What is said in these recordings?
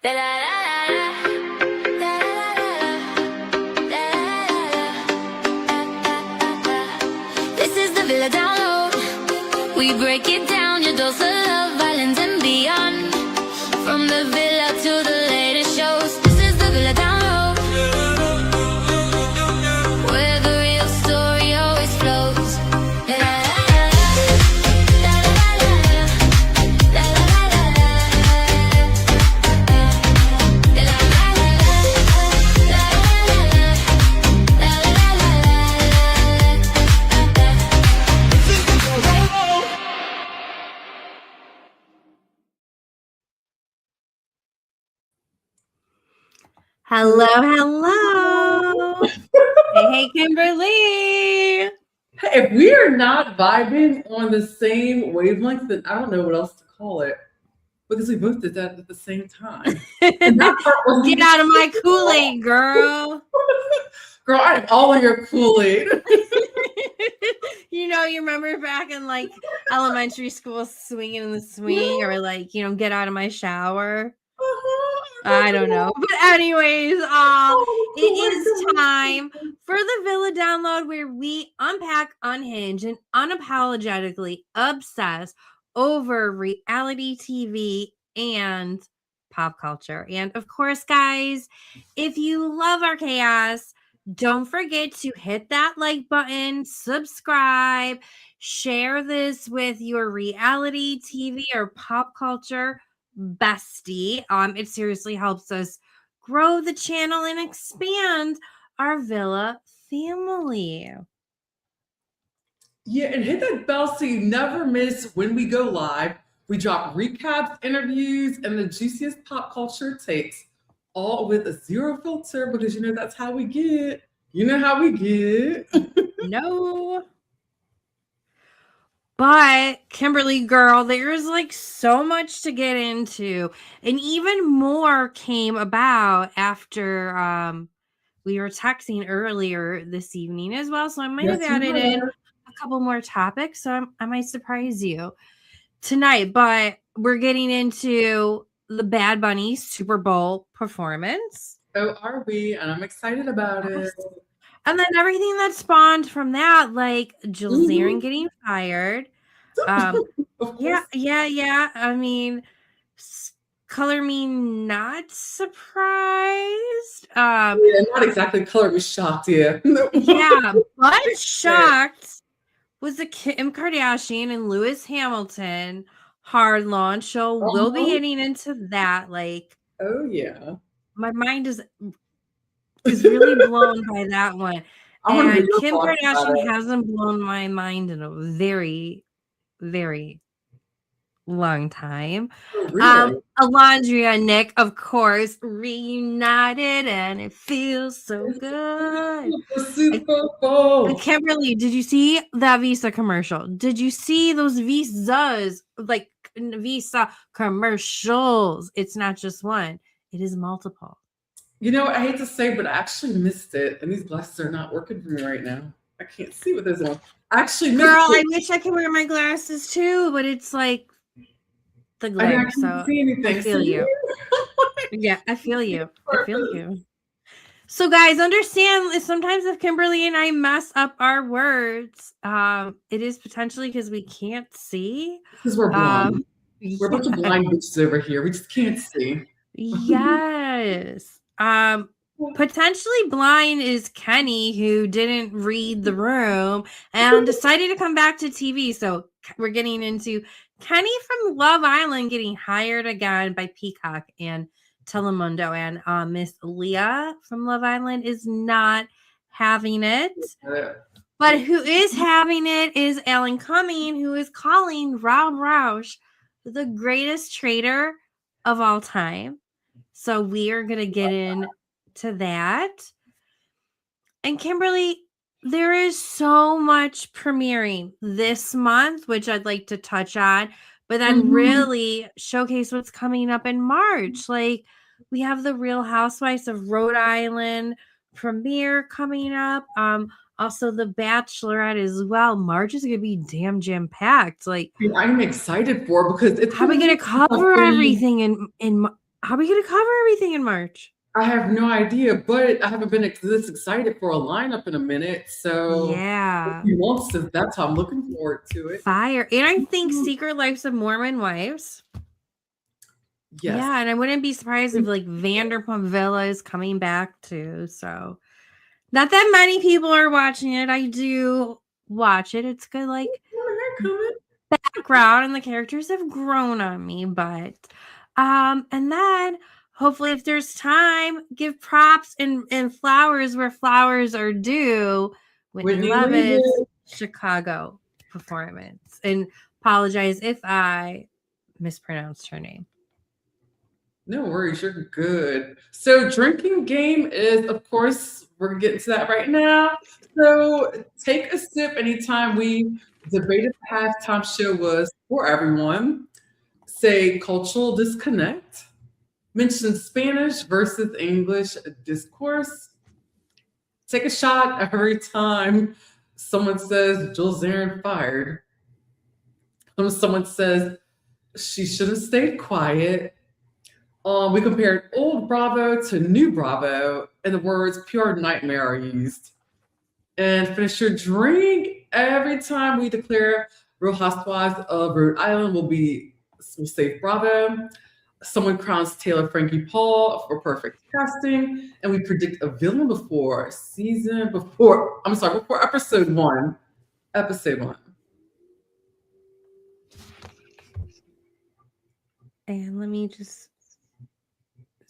This is the Villa download. We break it down, your dose of love, violence and beyond. From the villa to the latest shows. This is the Villa download, where the real story always flows. Hello, hello. Hey, Kimberly. Hey, if we are not vibing on the same wavelength, then I don't know what else to call it. Because we both did that at the same time. And that part wasn't Get out of my Kool-Aid, girl. Girl, I'm all in your Kool-Aid. You remember back in like elementary school swinging in the swing or like, get out of my shower. I don't know. But anyways, it is time for the Villa download where we unpack, unhinge, and unapologetically obsess over reality TV and pop culture. And of course, guys, if you love our chaos, don't forget to hit that like button, subscribe, share this with your reality TV or pop culture bestie. It seriously helps us grow the channel and expand our Villa family. Yeah, and hit that bell so you never miss when we go live. We drop recaps, interviews, and the juiciest pop culture takes, all with a zero filter, because that's how we get. You know how we get. No. But Kimberly, girl, there's like so much to get into, and even more came about after we were texting earlier this evening as well. So I might have added in a couple more topics, so I might surprise you tonight. But we're getting into the Bad Bunny Super Bowl performance. Oh, are we? And I'm excited about it. And then everything that spawned from that, like Zarin getting fired. Yeah. I mean, color me not surprised. Yeah, not exactly color me shocked, yeah. Yeah, but shocked was the Kim Kardashian and Lewis Hamilton hard launch. So we'll be getting into that. Like, oh yeah, my mind is really blown by that one. And Kim Kardashian hasn't blown my mind in a very, very long time. Oh, really? Olandria Nic, of course, reunited, and it feels so good. Super Bowl. Kimberly, did you see that Visa commercial? Did you see those Visas, like Visa commercials? It's not just one; it is multiple. I hate to say, but I actually missed it, and these glasses are not working for me right now. I can't see what this one. I actually missed Girl, it. I wish I could wear my glasses too, but it's like the glare. I can't see anything. I feel you. Yeah, I feel you. I feel you. So, guys, understand sometimes if Kimberly and I mess up our words, it is potentially because we can't see. Because we're blind. We're a bunch of blind bitches over here. We just can't see. Yes. Potentially blind is Kenny, who didn't read the room and decided to come back to TV. So we're getting into Kenny from Love Island getting hired again by Peacock and Telemundo, and Miss Leah from Love Island is not having it. But who is having it is Alan Cumming, who is calling Rob Roush the greatest traitor of all time. So we are going to get into that. And Kimberly, there is so much premiering this month, which I'd like to touch on, but then really showcase what's coming up in March. Like, we have the Real Housewives of Rhode Island premiere coming up. Also, The Bachelorette as well. March is going to be damn jam-packed. Like, I'm excited for, because it's how are we going to cover everything in How are we going to cover everything in March? I have no idea, but I haven't been this excited for a lineup in a minute. So Yeah. a few months, so that's how I'm looking forward to it. Fire. And I think Secret Lives of Mormon Wives. Yes. Yeah, and I wouldn't be surprised if like Vanderpump Villa is coming back too. So not that many people are watching it. I do watch it. It's good, like background, and the characters have grown on me. But and then hopefully if there's time, give props and flowers where flowers are due. Whitney Levitt's Chicago performance. And apologize if I mispronounced her name. No worries, you're good. So drinking game is, of course, we're getting to that right now. So take a sip anytime. We debated the halftime show was for everyone. Say cultural disconnect. Mention Spanish versus English discourse. Take a shot every time someone says Jill Zarin fired. When someone says she should have stayed quiet. We compared old Bravo to new Bravo, and the words pure nightmare are used. And finish your drink every time we declare Real Housewives of Rhode Island will say Bravo. Someone crowns Taylor Frankie Paul for perfect casting, and we predict a villain before episode one. Episode 1. And let me just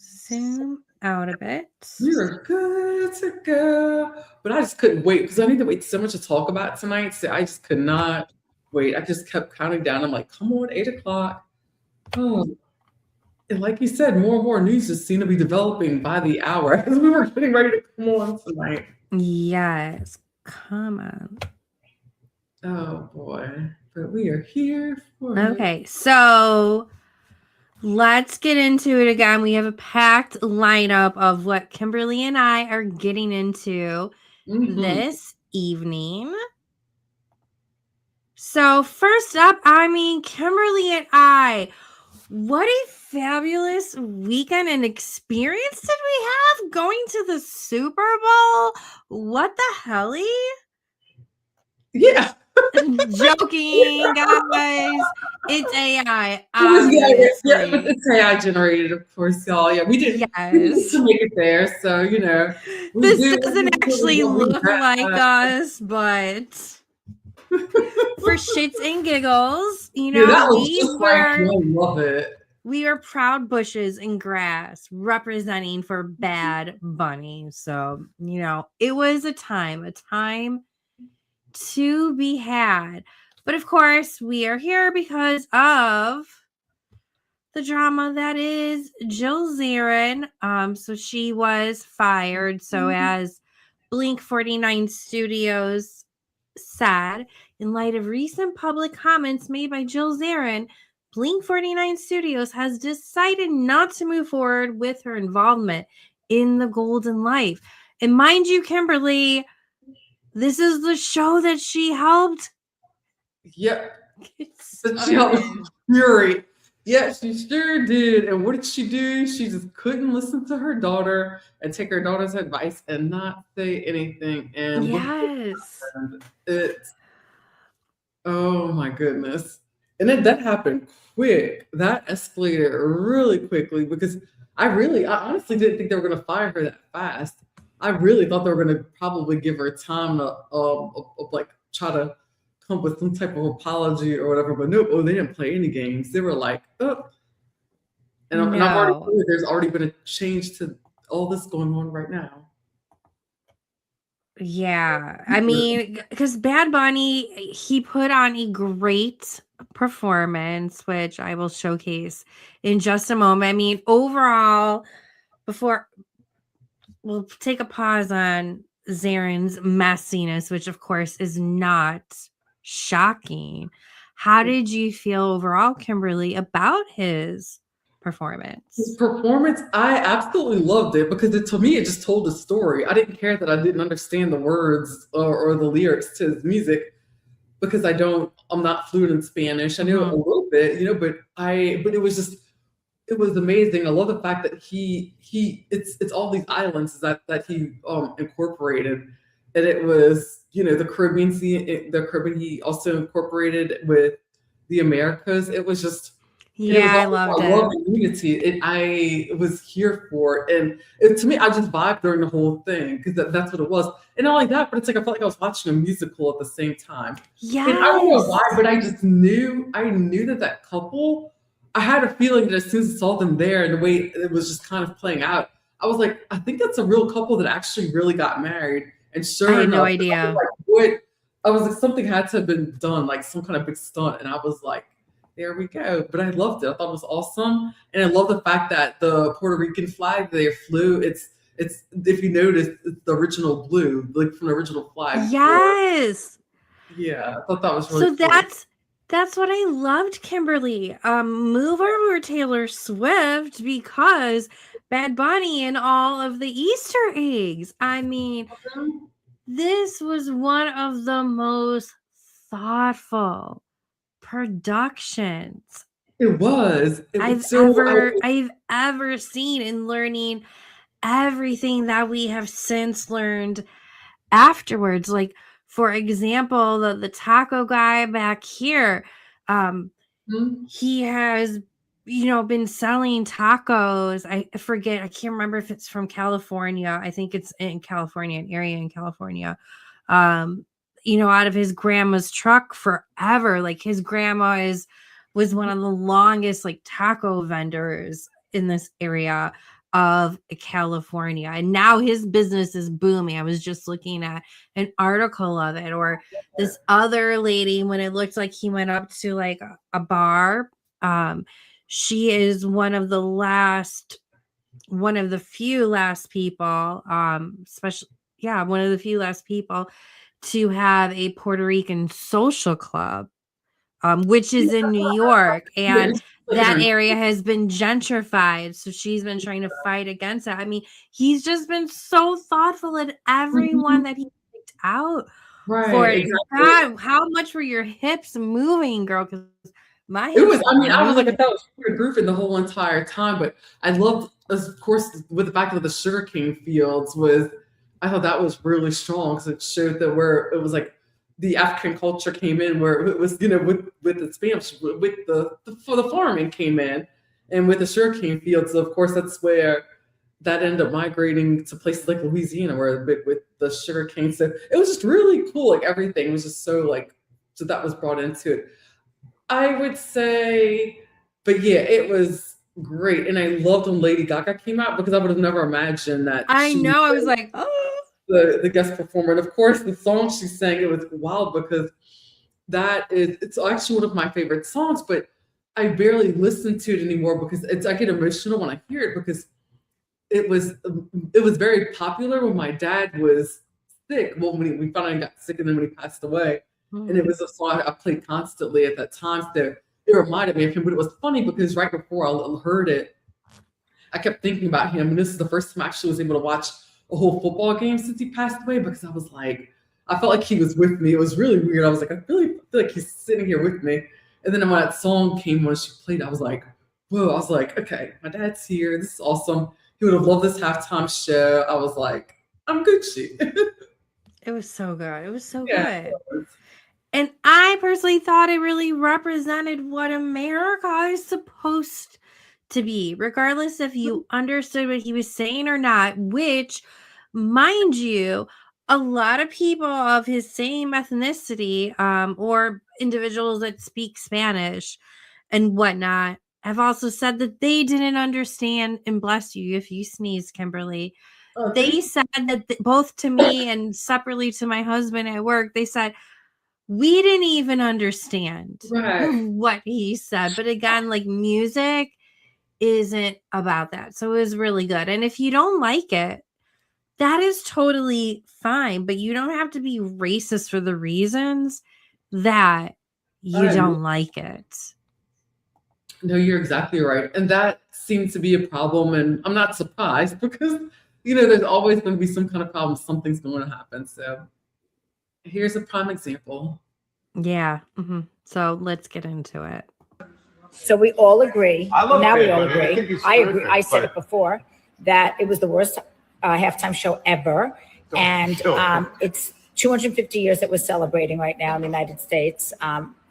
zoom out a bit. You're good to go. But I just couldn't wait because I need to wait so much to talk about tonight. So I just could not wait. I just kept counting down. I'm like, come on, 8 o'clock. Oh. And like you said, more and more news just seem to be developing by the hour as we were getting ready to come on tonight. Yes. Come on. Oh boy. But we are here for it. Okay, so let's get into it again. We have a packed lineup of what Kimberly and I are getting into this evening. So first up, Kimberly and I, what a fabulous weekend and experience did we have going to the Super Bowl? What the helly? Yeah. Joking, guys. It's AI. Yeah, it's AI generated, of course, y'all. Yeah, we didn't to make it there, so this doesn't actually look like us, but for shits and giggles, I love it. We are proud bushes and grass representing for Bad Bunny. So, it was a time to be had. But of course, we are here because of the drama that is Jill Zarin. So she was fired. So as Blink 49 Studios said, in light of recent public comments made by Jill Zarin, Blink 49 Studios has decided not to move forward with her involvement in the Golden Life. And mind you, Kimberly, this is the show that she helped. Yep. She helped Fury. Yeah, she sure did. And what did she do? She just couldn't listen to her daughter and take her daughter's advice and not say anything. And oh my goodness. And then that happened quick. That escalated really quickly because I honestly didn't think they were going to fire her that fast. I really thought they were going to probably give her time to try to come up with some type of apology or whatever. But nope, they didn't play any games. They were like, oh. And I've already heard there's already been a change to all this going on right now. Yeah. Because Bad Bunny, he put on a great performance, which I will showcase in just a moment. Overall, we'll take a pause on Zarin's messiness, which of course is not shocking. How did you feel overall, Kimberly, about his performance? His performance, I absolutely loved it because to me, it just told a story. I didn't care that I didn't understand the words or the lyrics to his music because I'm not fluent in Spanish. I knew a little bit, but it was just, it was amazing. I love the fact that it's all these islands that he incorporated, and it was, you know, the Caribbean Sea, the Caribbean. He also incorporated with the Americas. It was just, and it was I all loved about love it. and unity. I was here for it, and to me, I just vibed during the whole thing because that's what it was. And not only that, but it's like I felt like I was watching a musical at the same time. And I don't know why, Yes. but I just knew that couple. I had a feeling that as soon as I saw them there and the way it was just kind of playing out, I was like, I think that's a real couple that actually really got married. And I sure had no enough, I was idea. like, what? I was like, something had to have been done, like some kind of big stunt. And I was like, there we go. But I loved it. I thought it was awesome. And I love the fact that the Puerto Rican flag they flew, it's if you notice, it's the original blue, like from the original flag. Yes. Yeah, I thought that was really So cool. that's what I loved, Kimberly. Move over Taylor Swift because Bad Bunny and all of the Easter eggs. I mean, this was one of the most thoughtful productions It was. I've ever seen in learning everything that we have since learned afterwards. Like, for example, the taco guy back here, he has, you know, been selling tacos. I forget, I can't remember if it's from California. I think it's in California, an area in California. You know, out of his grandma's truck forever. Like, his grandma was one of the longest like taco vendors in this area of California, and now his business is booming. I was just looking at an article of it. Or this other lady, when it looked like he went up to like a bar, she is one of the few last people, one of the few last people to have a Puerto Rican social club, which is in New York, and that area has been gentrified. So she's been trying to fight against it. I mean, he's just been so thoughtful at everyone that he picked out for it. Exactly. God, how much were your hips moving, girl? Because my hips. It was. I mean, I was like, I thought it was grooving the whole entire time. But I loved, of course, with the fact that the sugarcane fields was. I thought that was really strong because it showed that where it was like the African culture came in, where it was, you know, with the Spanish, with the farming came in, and with the sugarcane fields, of course, that's where that ended up migrating to places like Louisiana, where with the sugarcane. So it was just really cool. Like everything was just so like, so that was brought into it. I would say, but yeah, it was great, and I loved when Lady Gaga came out because I would have never imagined that. I know. I was like, oh. The guest performer, and of course the song she sang, it was wild because it's actually one of my favorite songs, but I barely listen to it anymore because I get emotional when I hear it because it was very popular when my dad was sick. Well, when we finally got sick, and then when he passed away, and it was a song I played constantly at that time. So it reminded me of him. But it was funny because right before I heard it, I kept thinking about him, and this is the first time I actually was able to watch a whole football game since he passed away, because I was like, I felt like he was with me. It was really weird. I was like, I really feel like he's sitting here with me. And then when that song came, when she played, I was like, whoa. I was like, okay, my dad's here. This is awesome. He would have loved this halftime show. I was like, I'm Gucci. It was so good. It was so good. And I personally thought it really represented what America is supposed to be, regardless if you understood what he was saying or not, which, mind you, a lot of people of his same ethnicity, or individuals that speak Spanish and whatnot, have also said that they didn't understand, and bless you if you sneeze, Kimberly. They said that both to me and separately to my husband at work, they said, we didn't even understand what he said. But again, like, music isn't about that. So it was really good. And if you don't like it, that is totally fine. But you don't have to be racist for the reasons that you don't like it. No, you're exactly right. And that seems to be a problem. And I'm not surprised because, you know, there's always going to be some kind of problem. Something's going to happen. So here's a prime example. Yeah. So let's get into it. So we all agree. I love now Bad we all Bunny. I think agree. he's I agree. terrific, I said but- it before that it was the worst halftime show ever, and it's 250 years that we're celebrating right now in the United States.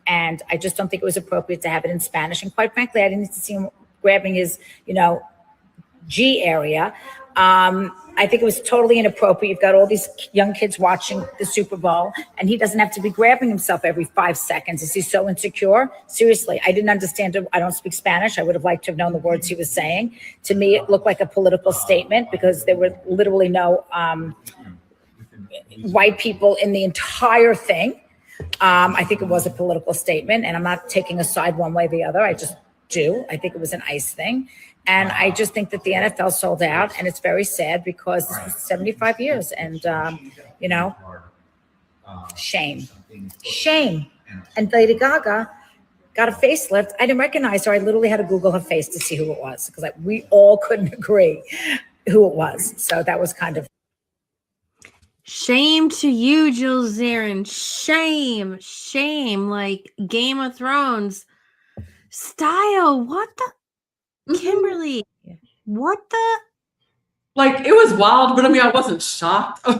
And I just don't think it was appropriate to have it in Spanish. And quite frankly, I didn't need to see him grabbing his, G area. I think it was totally inappropriate. You've got all these young kids watching the Super Bowl, and he doesn't have to be grabbing himself every 5 seconds. Is he so insecure? Seriously, I didn't understand it. I don't speak Spanish. I would have liked to have known the words he was saying. To me, it looked like a political statement because there were literally no white people in the entire thing. I think it was a political statement, and I'm not taking a side one way or the other. I just do. I think it was an ICE thing. And I just think that the NFL sold out, and it's very sad because this was 75 years. And, shame. Shame. And Lady Gaga got a facelift. I didn't recognize her. I literally had to Google her face to see who it was because we all couldn't agree who it was. So that was kind of. Shame to you, Jill Zarin. Shame. Like Game of Thrones style. What the? Kimberly, what the? Like, it was wild, but I mean, I wasn't shocked. So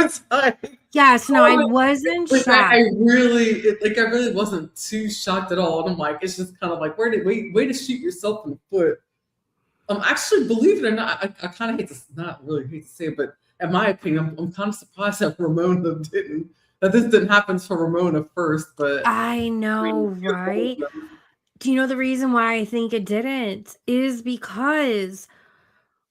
it's like, yes, no, I wasn't shocked. I really wasn't too shocked at all. And I'm like, it's just kind of like, way to shoot yourself in the foot. Actually, believe it or not, I kind of hate to say it, but in my opinion, I'm kind of surprised that this didn't happen for Ramona first. But I know, right? Do you know the reason why I think it didn't? Is because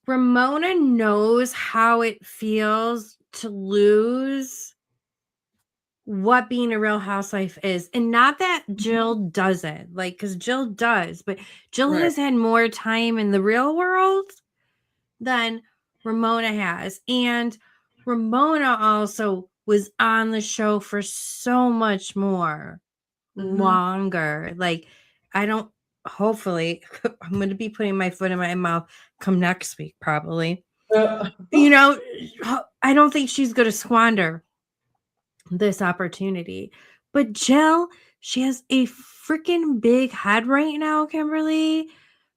Ramona knows how it feels to lose what being a Real Housewife is. And not that Jill doesn't, because Jill does, but Jill has had more time in the real world than Ramona has. And Ramona also was on the show for so much more longer. I'm going to be putting my foot in my mouth come next week, probably. I don't think she's going to squander this opportunity. But Jill, she has a freaking big head right now, Kimberly,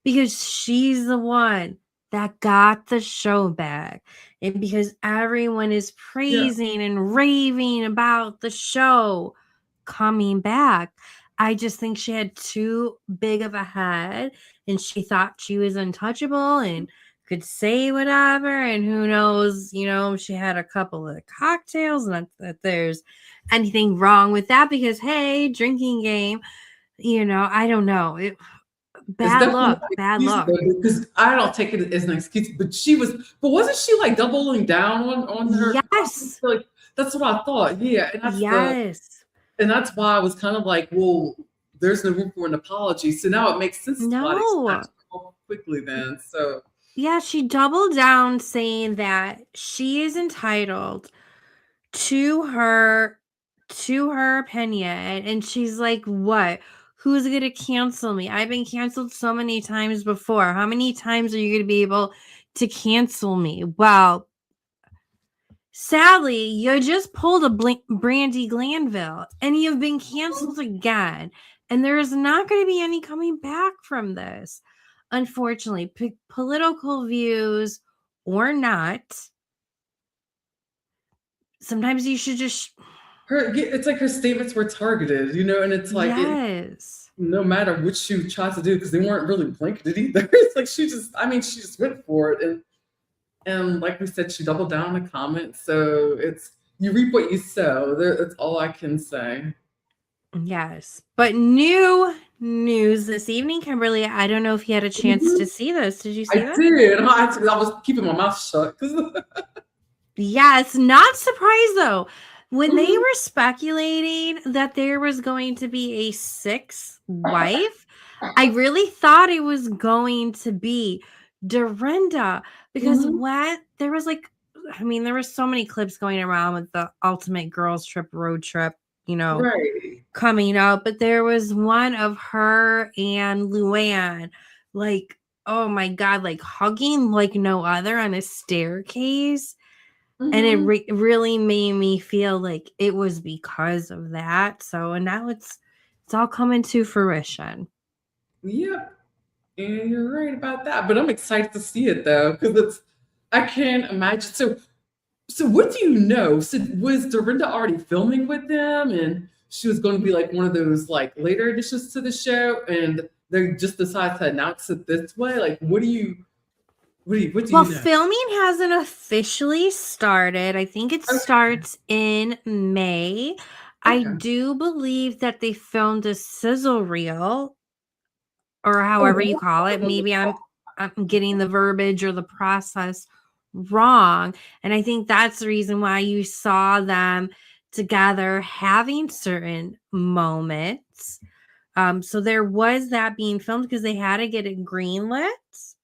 because she's the one that got the show back. And because everyone is praising and raving about the show coming back, I just think she had too big of a head and she thought she was untouchable and could say whatever. And who knows, she had a couple of cocktails. Not that there's anything wrong with that because, hey, drinking game, I don't know. Bad luck. Because I don't take it as an excuse, but wasn't she like doubling down on her? Yes. That's what I thought. Yeah. And yes. And that's why I was kind of like, well, there's no room for an apology. So now it makes sense to quickly then. So yeah, she doubled down saying that she is entitled to her opinion. And she's like, what? Who's going to cancel me? I've been canceled so many times before. How many times are you going to be able to cancel me? Well, sadly, you just pulled a Brandi Glanville and you've been canceled again. And there is not going to be any coming back from this. Unfortunately, political views or not, sometimes you should just... It's like her statements were targeted, and it's like... Yes. No matter what she tried to do, because they weren't really blanketed either. It's like she just went for it. And like we said, she doubled down on the comments. So you reap what you sow. That's all I can say. Yes. But new news this evening, Kimberly. I don't know if you had a chance to see this. Did you see that? I did. I was keeping my mouth shut. Yes. Not surprised, though. When they were speculating that there was going to be a sixth wife, I really thought it was going to be Dorinda. Because there was there were so many clips going around with the ultimate girls trip, road trip, coming out. But there was one of her and Luann, oh my God, hugging like no other on a staircase. And it really made me feel like it was because of that. So, and now it's all coming to fruition. Yep. And you're right about that. But I'm excited to see it though, because I can't imagine. So what do you know? So was Dorinda already filming with them and she was going to be like one of those like later additions to the show and they just decided to announce it this way? Like what do you Well, you know? filming hasn't officially started. I think it starts in May. I do believe that they filmed a sizzle reel or however you call it. Maybe I'm getting the verbiage or the process wrong. And I think that's the reason why you saw them together having certain moments. So there was that being filmed because they had to get it greenlit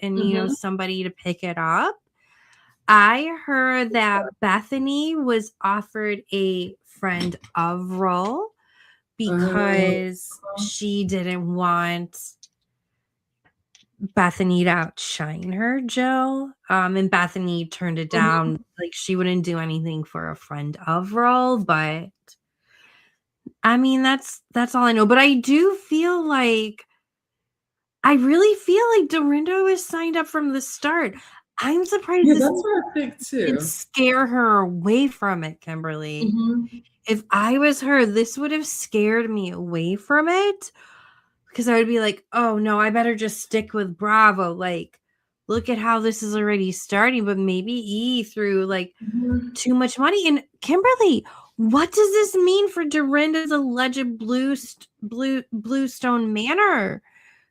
and, you know, somebody to pick it up. I heard that Bethany was offered a friend of role because she didn't want Bethany to outshine her, Jill. And Bethany turned it down. Like she wouldn't do anything for a friend of role, but I mean that's all I know. But I do feel like I really feel like Dorinda was signed up from the start. I'm surprised Yeah, this that's what I think too. didn't scare her away from it, Kimberly. If I was her, this would have scared me away from it. Because I would be like, oh no, I better just stick with Bravo. Like, look at how this is already starting. But maybe E threw like too much money. And Kimberly, what does this mean for Dorinda's alleged Bluestone Manor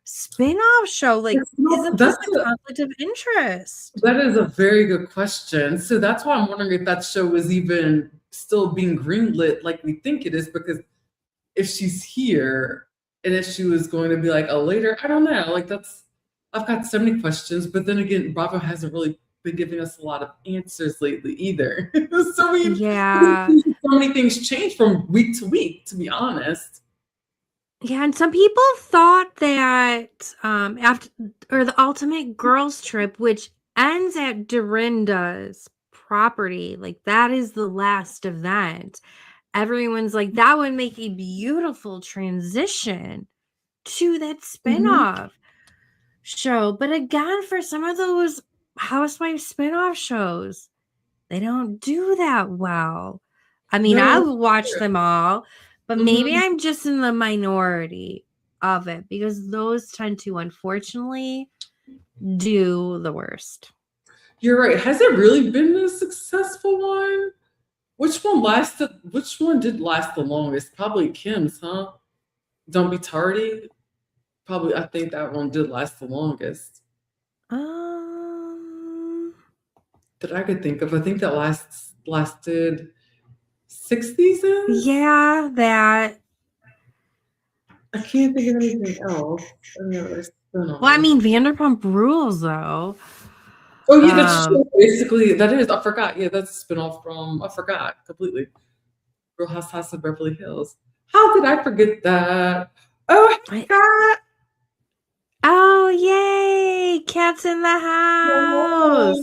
spin-off show? Like, isn't this a conflict of interest? That is a very good question. So that's why I'm wondering if that show is even still being greenlit like we think it is, because if she's here and if she was going to be like a later, I don't know. Like I've got so many questions, but then again, Bravo hasn't really been giving us a lot of answers lately either. So so many things change from week to week, to be honest. Yeah, and some people thought that the ultimate girls trip, which ends at Dorinda's property, like that is the last event. Everyone's like, that would make a beautiful transition to that spinoff show. But again, for some of those Housewives spinoff shows, they don't do that well. I mean, I would watch them all, but maybe I'm just in the minority of it because those tend to, unfortunately, do the worst. You're right. Has it really been a successful one? Which one did last the longest? Probably Kim's, huh? Don't Be Tardy. Probably, I think that one did last the longest. That I could think of. I think that lasted 6 seasons. Yeah, that. I can't think of anything else. Well, I mean, Vanderpump Rules, though. Oh yeah, that's true. Basically, that is. I forgot. Yeah, that's a spinoff from. I forgot completely. Real Housewives of Beverly Hills. How did I forget that? Oh, I forgot. Oh, yay! Cat's in the house.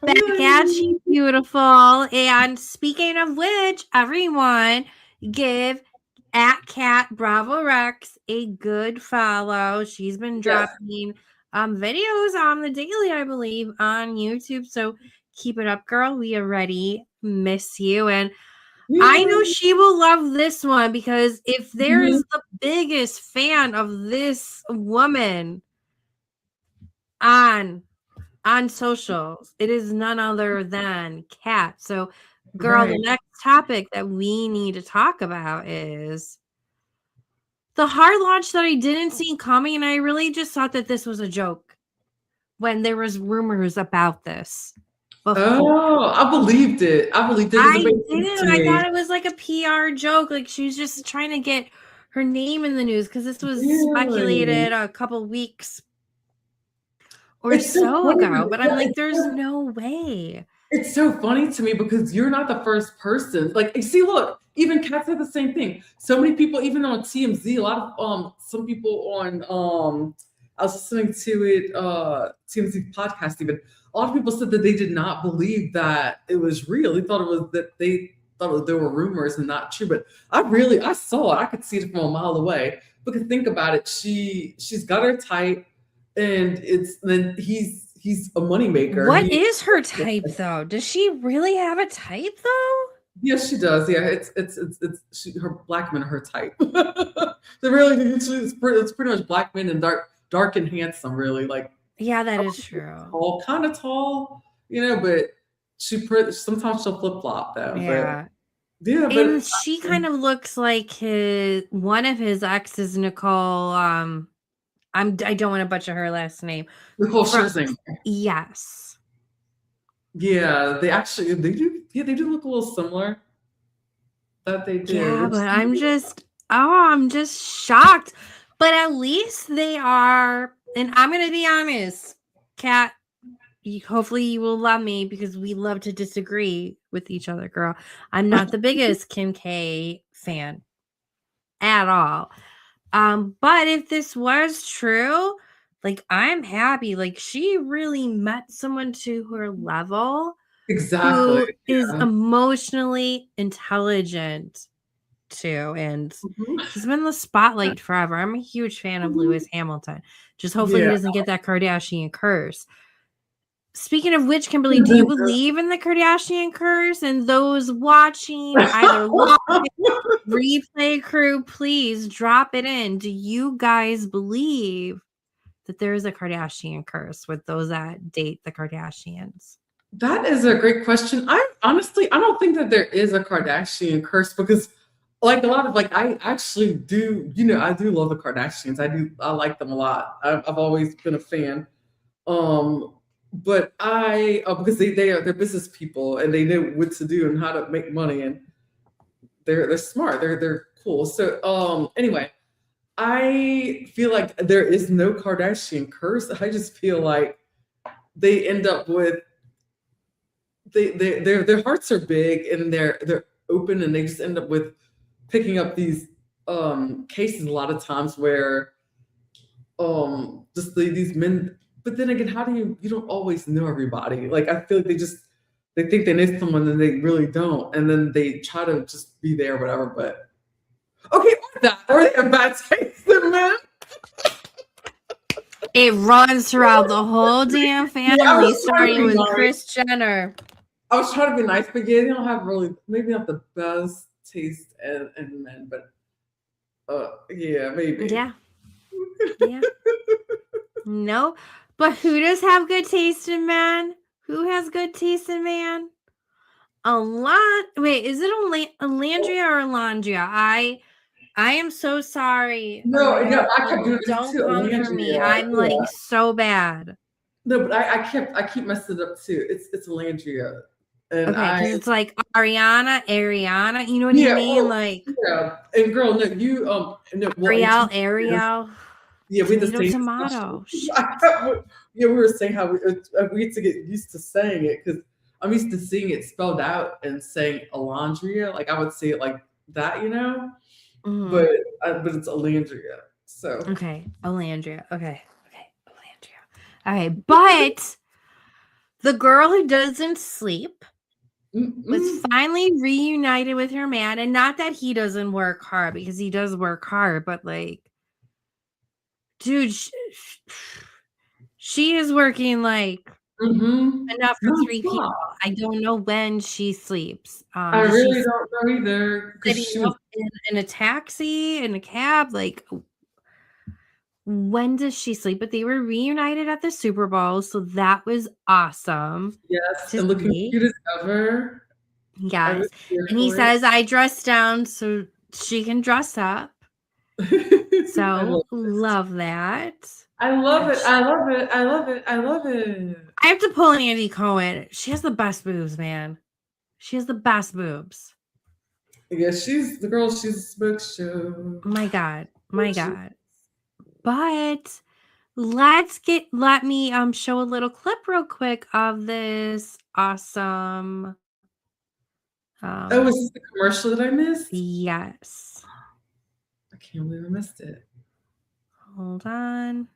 Back at you, beautiful. And speaking of which, everyone give at Cat Bravo Rex a good follow. She's been dropping videos on the daily, I believe, on YouTube. So keep it up, girl. We already miss you. And I know she will love this one because if there's the biggest fan of this woman on socials, it is none other than Kat. So, girl, the next topic that we need to talk about is the hard launch that I didn't see coming, and I really just thought that this was a joke when there was rumors about this. Oh, I believed it. I believed it. I didn't. I thought it was like a PR joke. Like she was just trying to get her name in the news because this was speculated a couple weeks or so ago. But I'm like, there's no way. It's so funny to me because you're not the first person. Like, see, look, even Kat said the same thing. So many people, even on TMZ, a lot of some people on I was listening to it, TMZ podcast even. A lot of people said that they did not believe that it was real. They thought it was that they thought there were rumors and not true, but I saw it. I could see it from a mile away. Because think about it, she's got her type, and he's a moneymaker. What is her type though? Does she really have a type though? Yes, she does. Yeah, her black men are her type. They really, it's pretty much black men and dark and handsome. Really, like Yeah, that is true. Tall, kind of tall, but sometimes she'll flip flop though. Yeah. But, yeah, and she kind of looks like one of his exes, Nicole. I don't want to butcher her last name. Nicole Scherzinger. Yes. Yeah, they do. Yeah, they do look a little similar. That they do. Yeah, but I'm just shocked. But at least they are, and I'm gonna be honest, Kat. Hopefully you will love me because we love to disagree with each other, girl. I'm not the biggest Kim K fan at all. But if this was true, like I'm happy. Like she really met someone to her level. Exactly. Who is emotionally intelligent too. And he's been in the spotlight forever. I'm a huge fan of Lewis Hamilton. Just hopefully he doesn't get that Kardashian curse. Speaking of which, Kimberly, do you believe in the Kardashian curse? And those watching either live, replay crew, please drop it in. Do you guys believe that there is a Kardashian curse with those that date the Kardashians? That is a great question. I don't think that there is a Kardashian curse because like a lot of I actually do, I do love the Kardashians. I like them a lot. I've always been a fan. But because they're business people and they know what to do and how to make money, and they're smart. They're cool. So anyway, I feel like there is no Kardashian curse. I just feel like they end up with their hearts are big and they're open, and they just end up with picking up these cases a lot of times where just these men. But then again, how do you don't always know everybody? Like I feel like they think they know someone and they really don't, and then they try to just be there or whatever. But okay, or they have bad taste in men. It runs throughout the whole damn family, starting with Kris Jenner. I was trying to be nice, but yeah, they don't have maybe not the best taste in men, but yeah, maybe. Yeah. No, but who does have good taste in men? Who has good taste in man? Wait, is it Olandria or Alandria? I am so sorry. No, I kept doing Don't too. come for me. I'm like so bad. No, but I keep messing it up too. It's Alandria. And okay, because it's like Ariana, you know what I mean? Like and girl, no, you Ariel. Yeah, we just tomato. We were saying how we had to get used to saying it because I'm used to seeing it spelled out and saying Olandria. Like I would say it like that, Mm-hmm. but it's Olandria. So okay, Olandria. Okay, Olandria. Okay, but the girl who doesn't sleep was finally reunited with her man, and not that he doesn't work hard because he does work hard, but like. Dude, she is working like enough for 3 people. I don't know when she sleeps. I really don't know either. In a taxi, in a cab, like when does she sleep? But they were reunited at the Super Bowl, so that was awesome. Yes, and looking cute as ever. Yes, and he says, "I dress down so she can dress up." So love that. I love it. I love it. I love it. I love it. I have to pull Andy Cohen. She has the best boobs, man. She has the best boobs. Yeah, she's the girl. She's a smoke show. My God. But let me show a little clip real quick of this awesome. Was this the commercial that I missed? Yes. I can't believe I missed it. Hold on.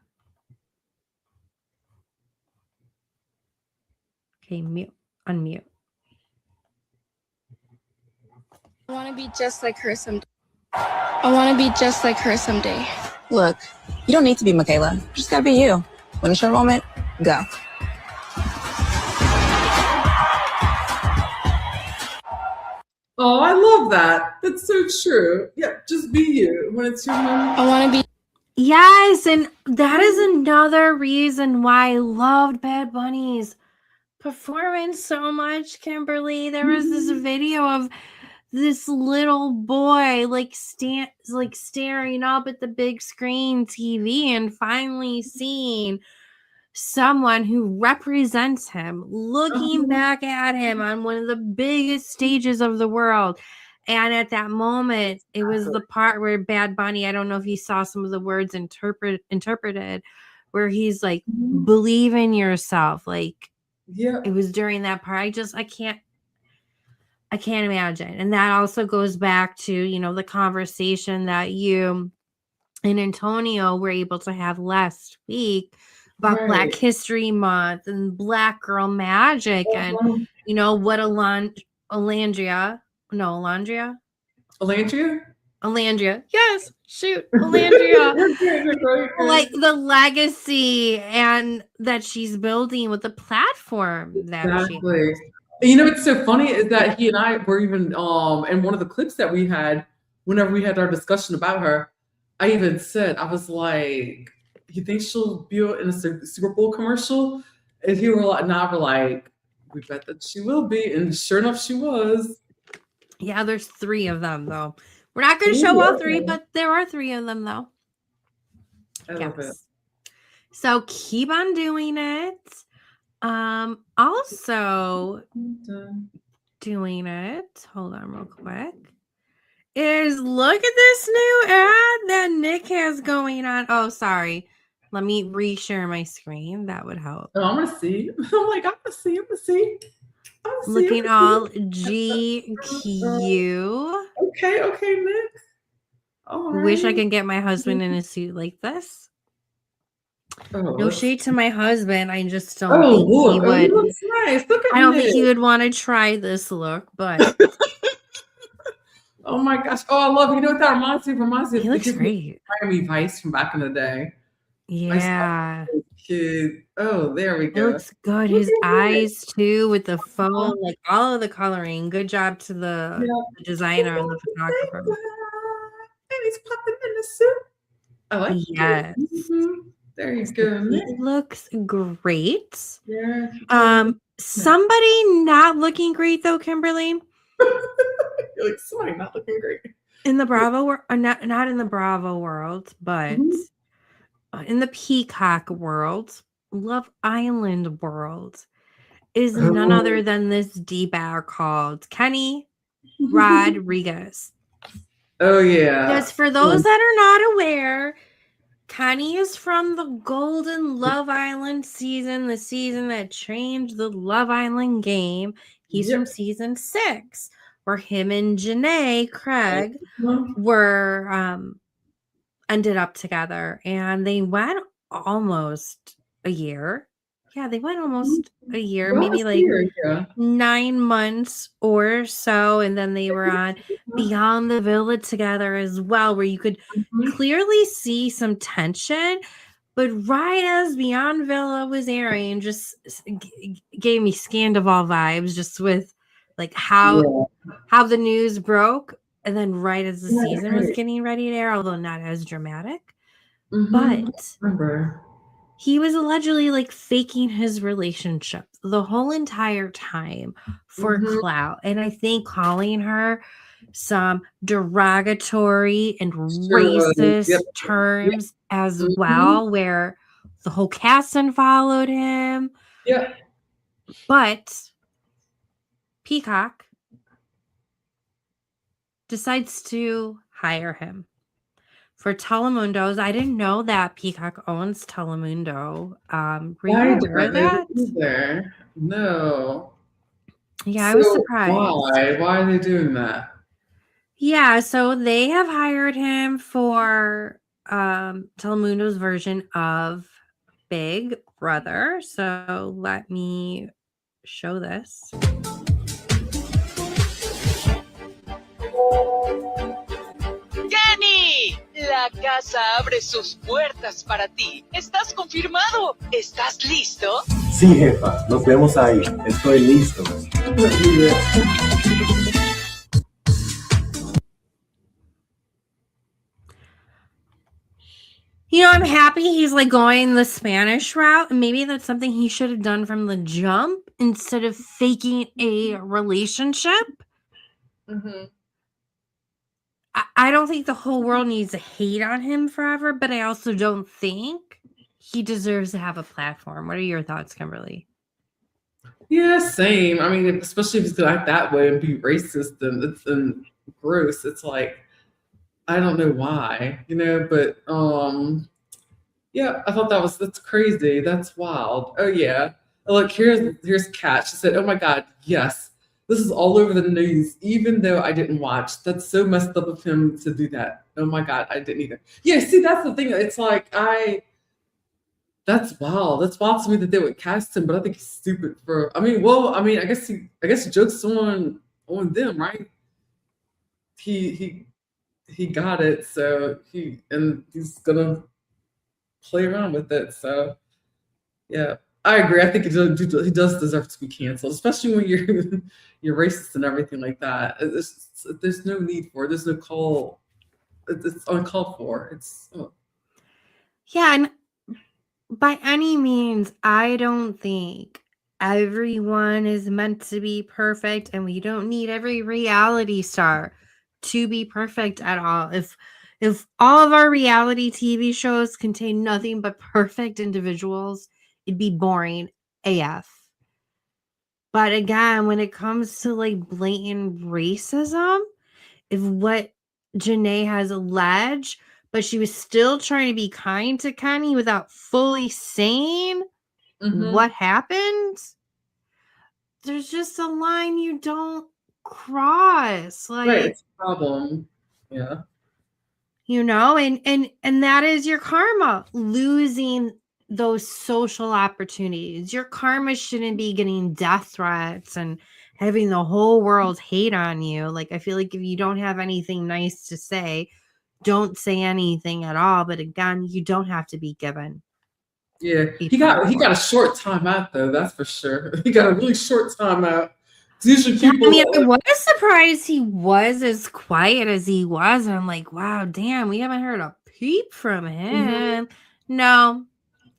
Okay, unmute. I want to be just like her someday. I want to be just like her someday. Look, you don't need to be Michaela. You just gotta be you. When it's your moment, go. Oh, I love that. That's so true. Yeah, just be you when it's your moment. I want to be. Yes, and that is another reason why I loved Bad Bunny's performance so much, Kimberly. There was this video of this little boy like staring up at the big screen TV and finally seeing someone who represents him looking back at him on one of the biggest stages of the world. And at that moment, it was the part where Bad Bunny, I don't know if you saw some of the words interpreted, where he's like, believe in yourself. Like, Yeah. it was during that part. I can't imagine. And that also goes back to, you know, the conversation that you and Antonio were able to have last week about Black History Month and Black Girl Magic and, you know, what Alandria. Yes, shoot, Olandria. Like the legacy and that she's building with the platform that she has. You know, it's so funny is that he and I were even in one of the clips that we had whenever we had our discussion about her. I even said, I was like, you think she'll be in a Super Bowl commercial? And he were like, nah, we're like, we bet that she will be. And sure enough, she was. Yeah, there's 3 of them though. We're not going to show all 3, but there are 3 of them though. I love it. So keep on doing it. Also doing it. Hold on real quick. Is look at this new ad that Nick has going on. Oh, sorry. Let me reshare my screen. That would help. Oh, I'm gonna see. I'm like, I'm gonna see. Looking all GQ. Okay, Nick. All right. Wish I could get my husband in a suit like this. Oh, no shade to my husband. I just don't Oh, think he look. would. He looks nice. Look at I don't Nick. think he would want to try this look, but Oh my gosh. Oh, I love it. You know what that reminds me? Reminds me of he looks great. Miami Vice from back in the day. Yeah. Kid. Oh, there we It go. looks good. His eyes too, with the faux, like all of the coloring. Good job to the designer and the photographer. And he's popping in the suit. I like it. Yes. There you go. It looks great. Yeah. Somebody not looking great though, Kimberly. You're like, somebody not looking great. In the Bravo world, not in the Bravo world, but in the Peacock world, Love Island world, is none other than this D-bag called Kenny Rodriguez. Oh yeah. Because for those that are not aware, Kenny is from the Golden Love Island season, the season that changed the Love Island game. He's from season 6, where him and Janae Craig were ended up together, and they went almost a year. Yeah, they went almost a year, maybe like 9 months or so, and then they were on Beyond the Villa together as well, where you could clearly see some tension. But right as Beyond Villa was airing, just gave me Scandival vibes, just with like how the news broke, and then right as the season was getting ready to air, although not as dramatic. But he was allegedly like faking his relationship the whole entire time for clout, and I think calling her some derogatory and racist terms as well, where the whole cast unfollowed him. But Peacock decides to hire him for Telemundo's. I didn't know that Peacock owns Telemundo. Were you aware of that? No. Yeah, I was surprised. Why are they doing that? Yeah, so they have hired him for Telemundo's version of Big Brother. So let me show this. La casa abre sus puertas para ti. ¿Estás confirmado? ¿Estás listo? Sí, jefa, nos vemos ahí. Estoy listo. I'm happy he's like going the Spanish route. And maybe that's something he should have done from the jump instead of faking a relationship. Mm-hmm. I don't think the whole world needs to hate on him forever, but I also don't think he deserves to have a platform. What are your thoughts, Kimberly? Yeah, same. I mean, especially if he's going to act that way and be racist and gross. It's like, I don't know why, but yeah, I thought that's crazy. That's wild. Oh yeah. Look, here's Kat. She said, "Oh my God, yes. This is all over the news, even though I didn't watch. That's so messed up of him to do that. Oh my God, I didn't either." Yeah, see, that's the thing. It's like that's wild. That's wild to me that they would cast him, but I think he's stupid I guess the joke's on them, right? He got it, so he's gonna play around with it. So yeah, I agree. I think he does deserve to be canceled, especially when you're racist and everything like that. There's no need for it. There's no call. It's uncalled for. Yeah, and by any means, I don't think everyone is meant to be perfect, and we don't need every reality star to be perfect at all. If all of our reality TV shows contain nothing but perfect individuals, it'd be boring AF. But again, when it comes to like blatant racism, if what Janae has alleged, but she was still trying to be kind to Kenny without fully saying what happened, there's just a line you don't cross. Like, right, it's a problem. Yeah. And that is your karma, losing those social opportunities. Your karma shouldn't be getting death threats and having the whole world hate on you. Like, I feel like if you don't have anything nice to say, don't say anything at all. But again, you don't have to be given. Yeah, he got a short time out though. That's for sure. He got a really short time out. Usually people. I was surprised he was as quiet as he was. And I'm like, wow, damn, we haven't heard a peep from him. No,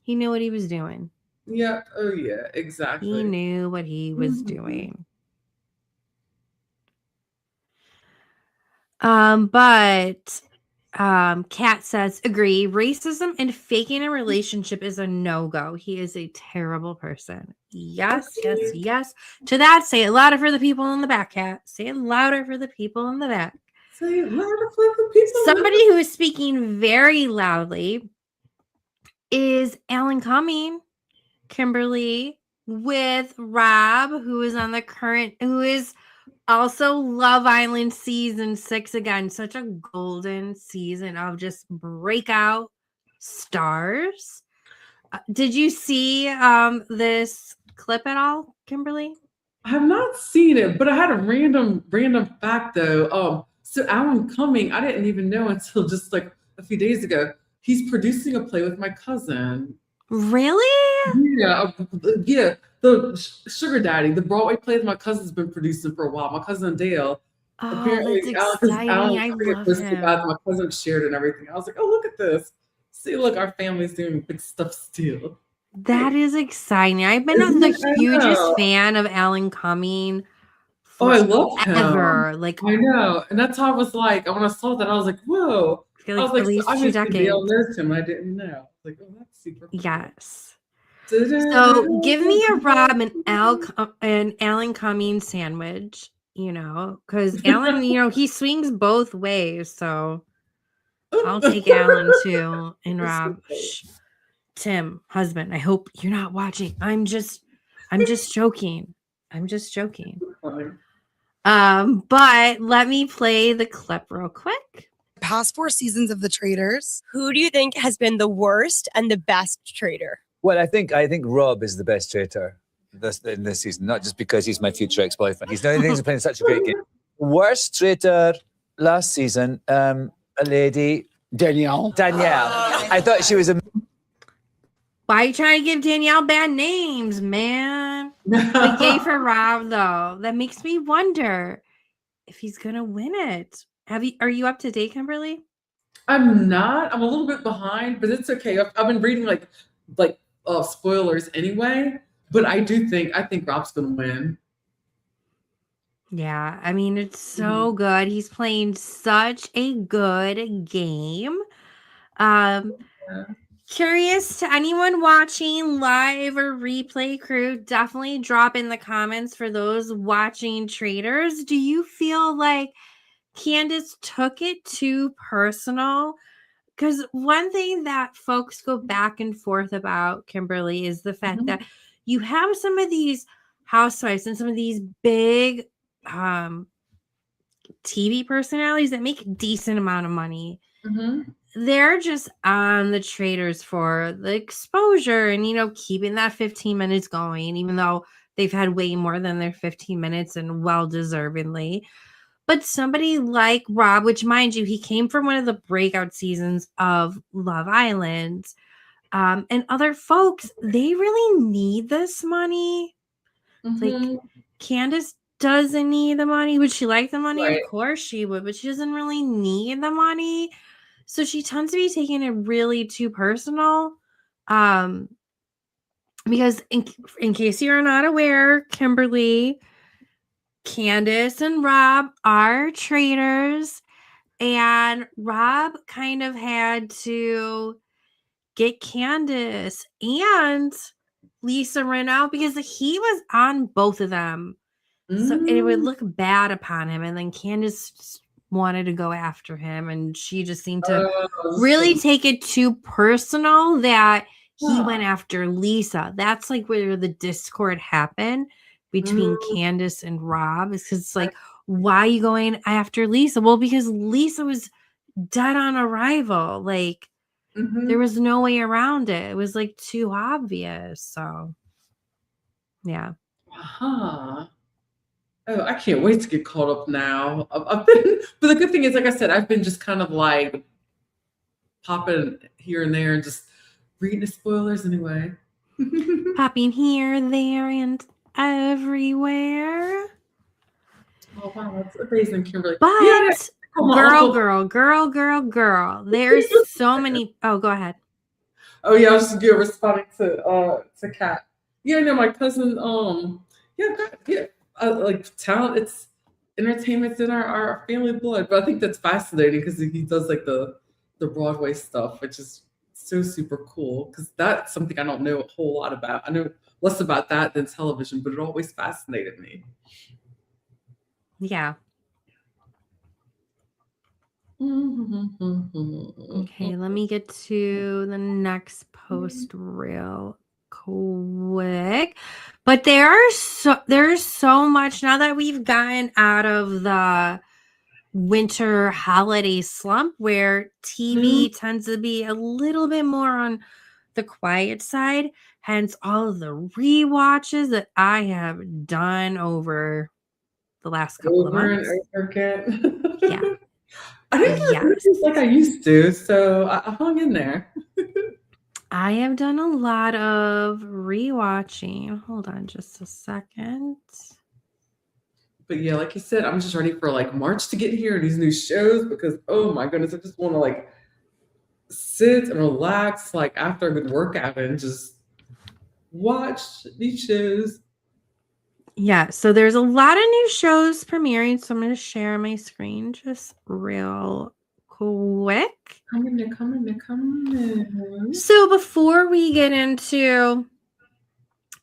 he knew what he was doing. Yeah. Oh yeah, exactly. He knew what he was doing. But Kat says, agree, racism and faking a relationship is a no-go. He is a terrible person. Yes. To that, say it louder for the people in the back, Kat. Say it louder for the people in the back. Say it louder for the people. Somebody who is speaking very loudly is Alan Cumming, Kimberly, with Rob, who is also Love Island season 6 again. Such a golden season of just breakout stars. Did you see this clip at all, Kimberly? I have not seen it, but I had a random fact though. So Alan Cumming, I didn't even know until just like a few days ago. He's producing a play with my cousin. Really? Yeah. The Sugar Daddy, the Broadway play that my cousin's been producing for a while. My cousin Dale. Oh, apparently, that's exciting. I love him. My cousin shared and everything. I was like, oh, look at this. See, look, our family's doing big stuff still. That is exciting. I've been the hugest fan of Alan Cumming. I love him. Like, I know. And that's how I was like, when I saw that, I was like, whoa. I feel like at least 2 decades. Dale knows him. I didn't know. Like, oh, that's super cool. Yes. So give me a Rob and Alan Cumming sandwich, because Alan, he swings both ways. So I'll take Alan too. And Rob, Tim, husband, I hope you're not watching. I'm just joking. But let me play the clip real quick. Past 4 seasons of the Traitors. Who do you think has been the worst and the best traitor? Well, I think Rob is the best traitor in this season, not just because he's my future ex-boyfriend. He's playing such a great game. Worst traitor last season, a lady Danielle. I thought she was a. Why are you trying to give Danielle bad names, man? We gave her Rob though. That makes me wonder if he's gonna win it. Are you up to date, Kimberly? I'm not. I'm a little bit behind, but it's okay. I've been reading like spoilers anyway. But I think Rob's gonna win. Yeah, I mean, it's so good. He's playing such a good game. Curious to anyone watching live or replay crew, definitely drop in the comments for those watching Traitors. Do you feel like Candace took it too personal? Because one thing that folks go back and forth about, Kimberly, is the fact that you have some of these housewives and some of these big TV personalities that make a decent amount of money. They're just on the Traitors for the exposure and, keeping that 15 minutes going, even though they've had way more than their 15 minutes and well-deservedly. But somebody like Rob, which mind you, he came from one of the breakout seasons of Love Island, and other folks, they really need this money. Like Candace doesn't need the money. Would she like the money? Right. Of course she would, but she doesn't really need the money. So she tends to be taking it really too personal. Because in case you're not aware, Kimberly, Candace and Rob are Traitors, and Rob kind of had to get Candace and Lisa Rinna out because he was on both of them. So it would look bad upon him. And then Candace wanted to go after him, and she just seemed to really take it too personal that he went after Lisa. That's like where the discord happened between Candace and Rob, is because it's like, why are you going after Lisa? Well, because Lisa was dead on arrival. Like, there was no way around it. It was like too obvious. So, yeah. Oh, I can't wait to get caught up now. I've been, but the good thing is, like I said, I've been just kind of like popping here and there and just reading the spoilers anyway. Popping here, there, and everywhere. Oh wow, that's amazing, Kimberly. But yeah, girl, there's so many. Oh, go ahead. Oh yeah, I was just responding to Kat. Yeah, no, my cousin. Like talent. It's entertainment's in our family blood. But I think that's fascinating because he does like the Broadway stuff, which is so super cool. Because that's something I don't know a whole lot about. I know less about that than television, but it always fascinated me. Yeah. Okay, let me get to the next post real quick. But there's so much now that we've gotten out of the winter holiday slump where TV tends to be a little bit more on the quiet side, hence all of the rewatches that I have done over the last couple of months. Over again. Yeah. I didn't do like I used to, so I hung in there. I have done a lot of rewatching. Hold on just a second. But yeah, like you said, I'm just ready for like March to get here and these new shows because oh my goodness, I just want to like sit and relax like after a good workout and just watch these shows. Yeah, so there's a lot of new shows premiering, so I'm going to share my screen just real quick. Come in. So before we get into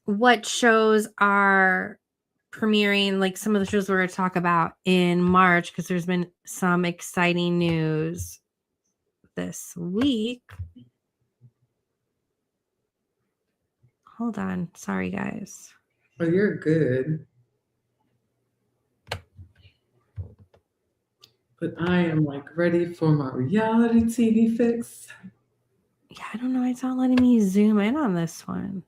what shows are premiering, like some of the shows we're going to talk about in March, because there's been some exciting news this week. Hold on. Sorry, guys. Oh, you're good. But I am like ready for my reality TV fix. Yeah, I don't know. It's not letting me zoom in on this one.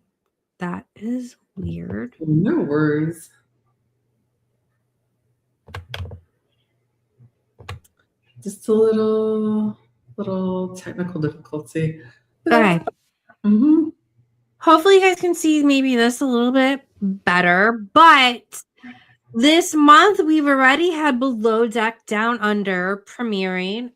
That is weird. No worries. Just a little Little technical difficulty. Okay. Mm-hmm. Hopefully you guys can see maybe this a little bit better, but this month we've already had Below Deck Down Under premiering.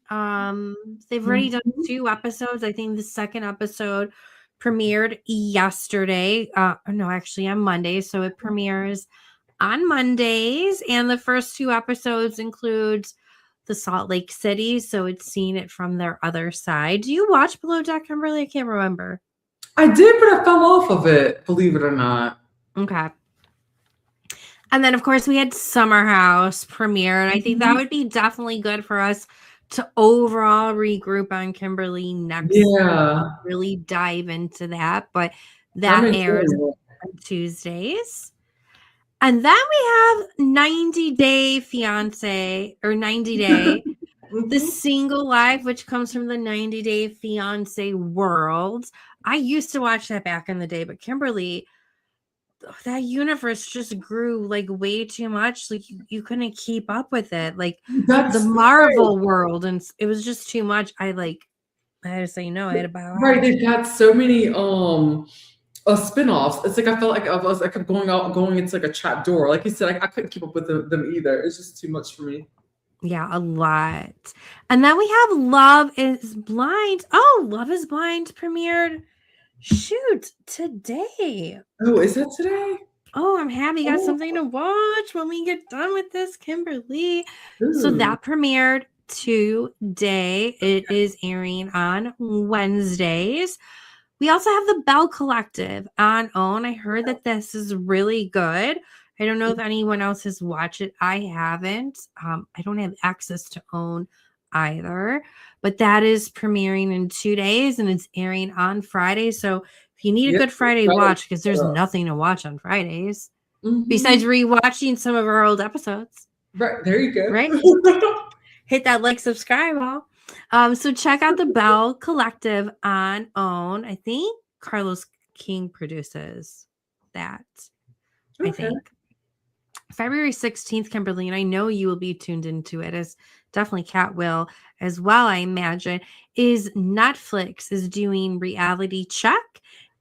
They've already done 2 episodes. I think the second episode premiered yesterday. No, actually on Monday. So it premieres on Mondays, and the first 2 episodes includes the Salt Lake City, so it's seeing it from their other side. Do you watch Below Deck, Kimberly? I can't remember. I did, but I fell off of it, believe it or not. Okay. And then, of course, we had Summer House premiere, and I think that would be definitely good for us to overall regroup on Kimberly next week, really dive into that. But that airs on Tuesdays. And then we have 90 Day Fiance, or 90 Day, the single life, which comes from the 90 Day Fiance world. I used to watch that back in the day, but Kimberly, that universe just grew like way too much. Like you couldn't keep up with it. Like the Marvel world, and it was just too much. I had to say no. I had to bow out. Right, they've got so many spinoffs. It's like I felt like I kept going into like a trap door. Like you said, I couldn't keep up with them either. It's just too much for me. Yeah, a lot. And then we have Love is Blind. Oh, Love is Blind premiered. Shoot, today. Oh, is it today? Oh, I'm happy. Got something to watch when we get done with this, Kimberly. So that premiered today. It is airing on Wednesdays. We also have the Bell Collective on OWN. I heard that this is really good. I don't know if anyone else has watched it. I haven't. I don't have access to OWN either. But that is premiering in 2 days, and it's airing on Friday. So if you need a good Friday watch, because there's nothing to watch on Fridays, besides rewatching some of our old episodes. Right, there you go. Right? Hit that like, subscribe all. So check out the Bell Collective on OWN. I think Carlos King produces that. I think. February 16th, Kimberly, and I know you will be tuned into it, as definitely Kat will as well, I imagine, is Netflix is doing Reality Check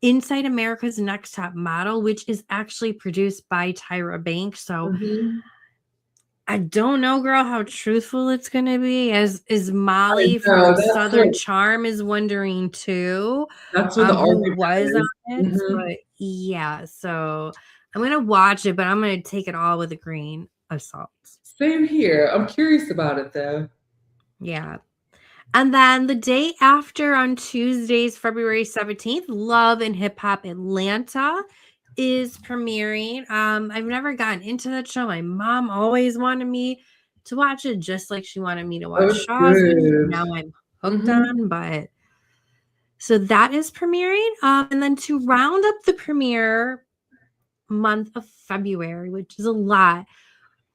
Inside America's Next Top Model, which is actually produced by Tyra Banks. So I don't know, girl, how truthful it's going to be. As is Molly from Southern Charm is wondering too. That's what the who was on it. But yeah, so I'm going to watch it, but I'm going to take it all with a grain of salt. Same here. I'm curious about it, though. Yeah. And then the day after, on Tuesdays, February 17th, Love and Hip Hop Atlanta is premiering. I've never gotten into that show. My mom always wanted me to watch it, just like she wanted me to watch Shaw's. Now I'm hooked on, but so that is premiering. And then to round up the premiere month of February, which is a lot,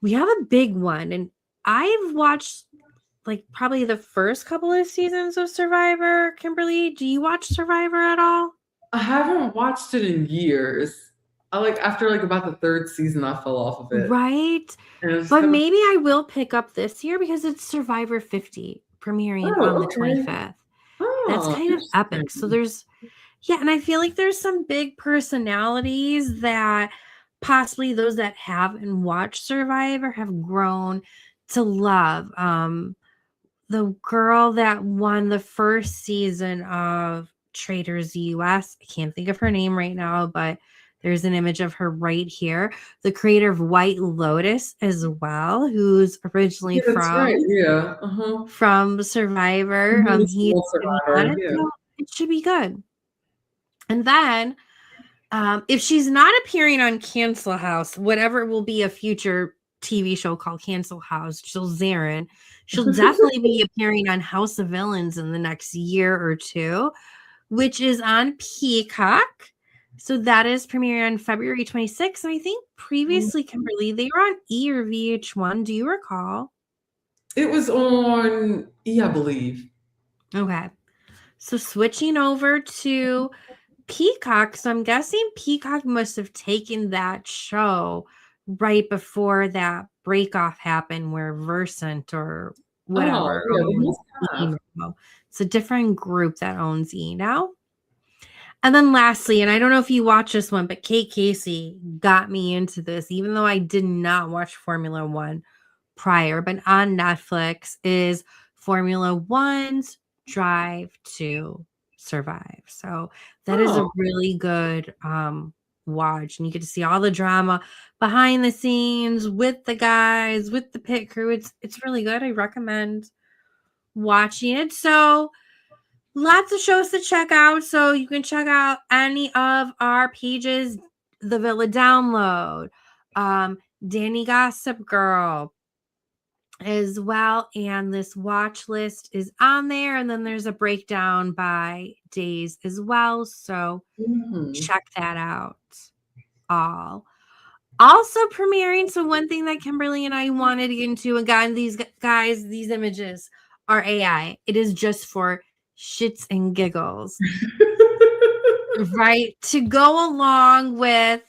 we have a big one, and I've watched like probably the first couple of seasons of Survivor. Kimberly, do you watch Survivor at all? I haven't watched it in years. After about the 3rd season, I fell off of it. Right, but maybe I will pick up this year because it's Survivor 50 premiering on the 25th. That's kind of epic. So there's, and I feel like there's some big personalities that possibly those that haven't watched Survivor have grown to love. The girl that won the first season of Traitors US, I can't think of her name right now, but there's an image of her right here. The creator of White Lotus as well, who's originally from Survivor. He's Survivor. It should be good. And then if she's not appearing on Cancel House, whatever will be a future TV show called Cancel House, Zarin, she'll definitely be appearing on House of Villains in the next year or two, which is on Peacock. So that is premiering on February 26th. And I think previously, Kimberly, they were on E or VH1. Do you recall? It was on E, I believe. Okay. So switching over to Peacock. So I'm guessing Peacock must have taken that show right before that break off happened where Versant or whatever. Oh, yeah, they owns must have. Eno. It's a different group that owns Eno. And then lastly, and I don't know if you watch this one, but Kate Casey got me into this, even though I did not watch Formula One prior, but on Netflix is Formula One's Drive to Survive. So that is a really good watch, and you get to see all the drama behind the scenes with the guys, with the pit crew. It's really good. I recommend watching it. So lots of shows to check out. So you can check out any of our pages, The Villa Download, Danny Gossip Girl as well. And this watch list is on there. And then there's a breakdown by days as well. So check that out all. Also premiering. So one thing that Kimberly and I wanted to get into, again, these guys, these images are AI. It is just for shits and giggles, right? To go along with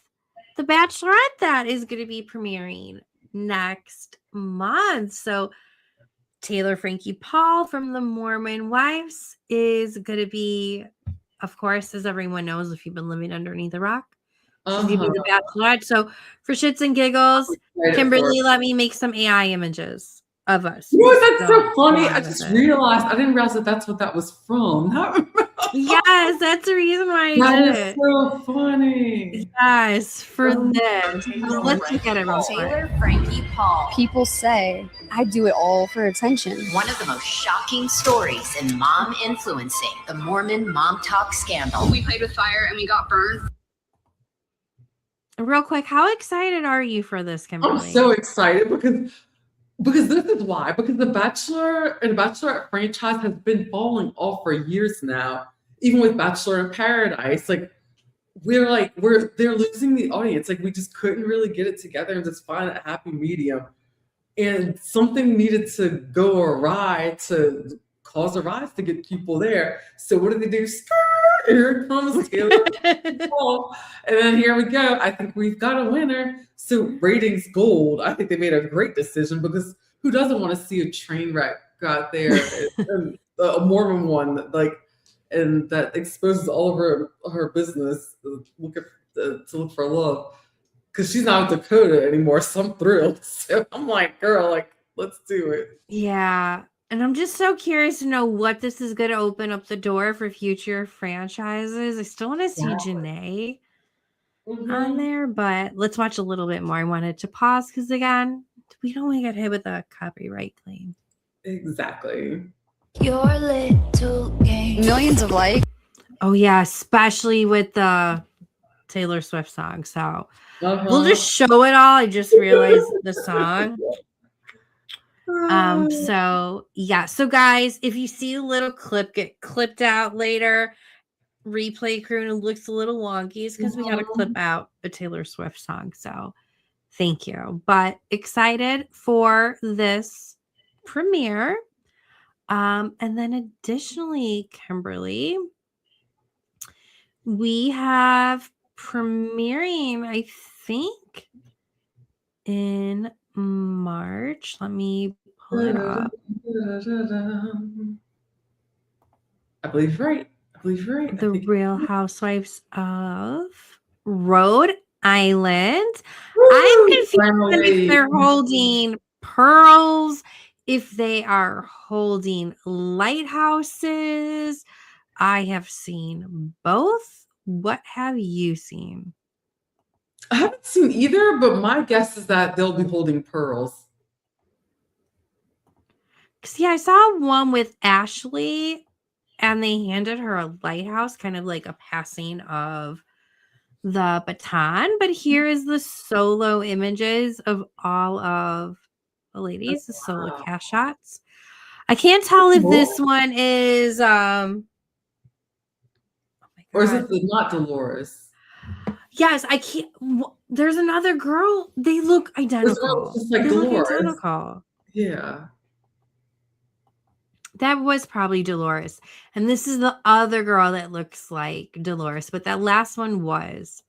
The Bachelorette that is going to be premiering next month. So Taylor Frankie Paul from the Mormon Wives is going to be, of course, as everyone knows, if you've been living underneath a rock, she's going to be the Bachelorette. So for shits and giggles, Kimberly, let me make some AI images of us. You know, that's so funny. I just realized, I didn't realize that that's what that was from. Yes, that's the reason why I that did is it. so funny. Yes, for this. Let's look at it real quick. Taylor Frankie Paul. People say I do it all for attention. One of the most shocking stories in mom influencing, the Mormon mom talk scandal. We played with fire and we got burned. Real quick, how excited are you for this, Kimberly? I'm so excited because this is why. Because the Bachelor and Bachelorette franchise has been falling off for years now. Even with Bachelor in Paradise, they're losing the audience. Like, we just couldn't really get it together and just find a happy medium. And something needed to go awry to cause a rise to get people there. So what did they do? Here comes Taylor. And then here we go. I think we've got a winner. So ratings gold. I think they made a great decision, because who doesn't want to see a train wreck out there? And a Mormon one, and that exposes all of her business to look for love. Because she's not in Dakota anymore, so I'm thrilled. So I'm like, girl, let's do it. Yeah. And I'm just so curious to know what this is going to open up the door for future franchises. I still want to see Janae on there, but let's watch a little bit more. I wanted to pause because, again, we don't want to get hit with a copyright claim. Exactly. Your little game. Millions of likes. Oh, yeah, especially with the Taylor Swift song. So we'll just show it all. I just realized the song. So yeah, so guys, if you see a little clip get clipped out later, replay crew, and it looks a little wonky, it's because we got to clip out a Taylor Swift song. So thank you, but excited for this premiere. And then additionally, Kimberly, we have premiering, I think, in March. Let me pull it up. I believe you're right. The Real Housewives of Rhode Island. I'm confused if they're holding pearls, if they are holding lighthouses. I have seen both. What have you seen? I haven't seen either, but my guess is that they'll be holding pearls. See, I saw one with Ashley, and they handed her a lighthouse, kind of like a passing of the baton. But here is the solo images of all of the ladies, the solo cast shots. I can't tell if this one is or is it not Dolores? Yes, I can't. There's another girl. They look identical. Just like they Dolores. look identical. Yeah. That was probably Dolores. And this is the other girl that looks like Dolores. But that last one was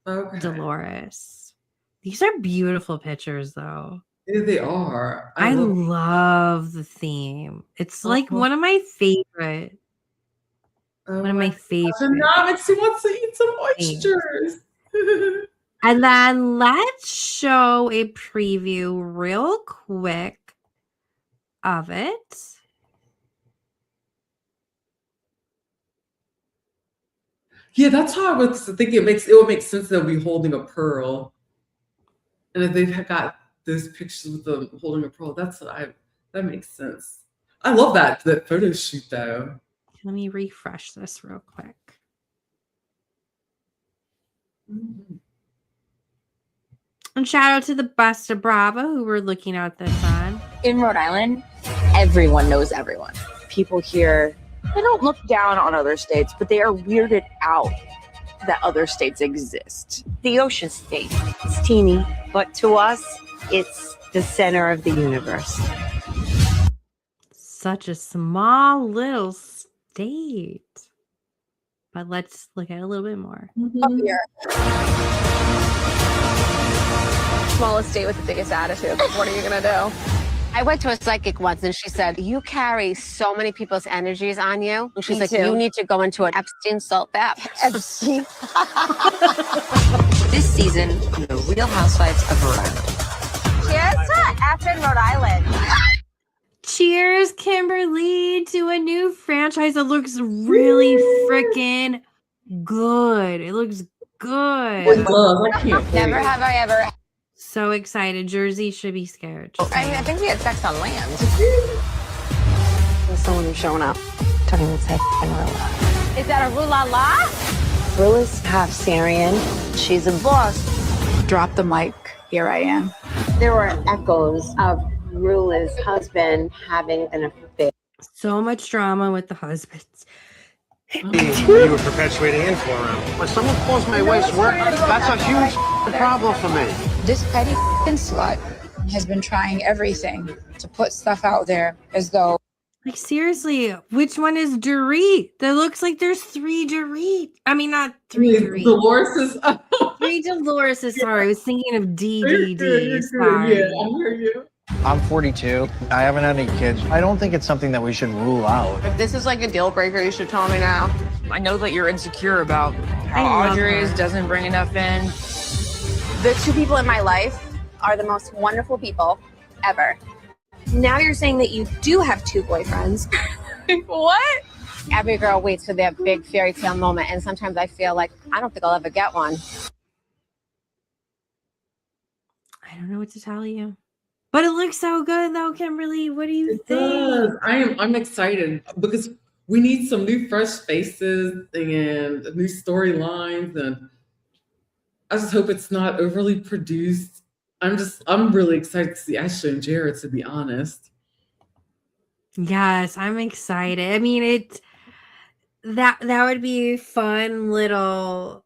Dolores. These are beautiful pictures, though. Yeah, they are. I love love the theme. It's like Oh. one of my favorite. Oh One of my gosh, favorites. and now it makes me want to eat some oysters. And then let's show a preview real quick of it. Yeah, that's how I was thinking. It would make sense they'll be holding a pearl, and if they've got those pictures with them holding a pearl, that makes sense. I love that photo shoot though. Let me refresh this real quick. Mm-hmm. And shout out to the Best of Bravo who were looking at this on. In Rhode Island, everyone knows everyone. People here, they don't look down on other states, but they are weirded out that other states exist. The ocean state. It's teeny, but to us, it's the center of the universe. Such a small little state. But let's look at it a little bit more. Up here. Smallest state with the biggest attitude. What are you gonna do? I went to a psychic once and she said, you carry so many people's energies on you. And she's Me like, too. you need to go into an Epstein salt bath. Epstein. This season on The Real Housewives of Rhode Island. Cheers to F in Rhode Island. Cheers, Kimberly, to a new franchise that looks really freaking good. It looks good. I can't wait. Never have I ever. So excited. Jersey should be scared. I mean, I think we had sex on land. There's someone showing up. Don't even say Rula. Is that a rula-la? Rula's half Syrian. She's a boss. Drop the mic. Here I am. There were echoes of Rula's husband having an affair. So much drama with the husbands. You were perpetuating influence. When someone calls my wife's work, that's a huge problem for me. This petty slut has been trying everything to put stuff out there as though. Like, seriously, which one is Dorit? That looks like there's three Dorit. I mean, not three Dorit. Dolores. Three Dolores. Sorry, I was thinking of DDD. Sorry. Yeah, I hear you. I'm 42. I haven't had any kids. I don't think it's something that we should rule out. If this is like a deal breaker, you should tell me now. I know that you're insecure about how I love Audrey's her. doesn't bring enough in. The two people in my life are the most wonderful people ever. Now you're saying that you do have two boyfriends. What? Every girl waits for their big fairy tale moment, and sometimes I feel like I don't think I'll ever get one. I don't know what to tell you. But it looks so good, though, Kimberly. What do you think? Does. I'm excited because we need some new fresh faces and new storylines, and I just hope it's not overly produced. I'm really excited to see Ashley and Jared, to be honest. Yes, I'm excited. I mean, that would be a fun little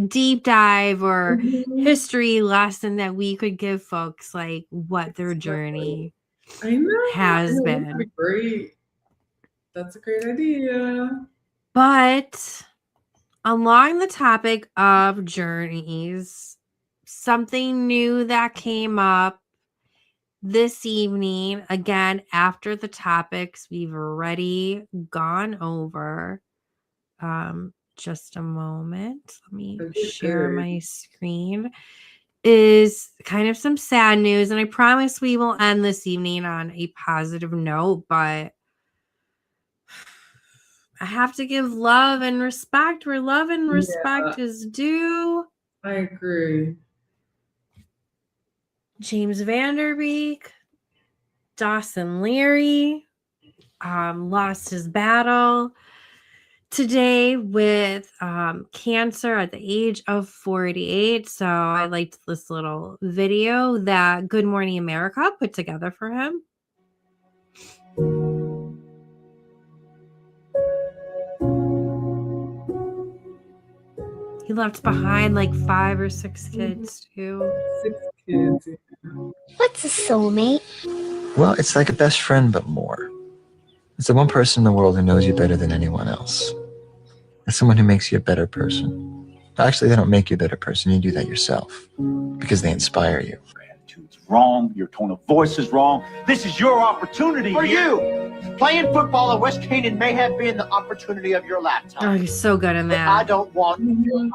deep dive or history lesson that we could give folks, like what their journey has been. That'd be great. That's a great idea. But along the topic of journeys, something new that came up this evening, again, after the topics we've already gone over. Just a moment. Let me share my screen. Is kind of some sad news, and I promise we will end this evening on a positive note, but I have to give love and respect where love and respect is due. I agree. James Vanderbeek, Dawson Leary, lost his battle today with cancer at the age of 48. So I liked this little video that Good Morning America put together for him. He left behind like 5 or 6 kids too. 6 kids. What's a soulmate? Well, it's like a best friend, but more. It's the one person in the world who knows you better than anyone else. It's someone who makes you a better person. Actually, they don't make you a better person. You do that yourself because they inspire you. Attitude's wrong. Your tone of voice is wrong. This is your opportunity For here. you, playing football at West Canaan may have been the opportunity of your lifetime. Oh, you're so good in But I that. don't want your life.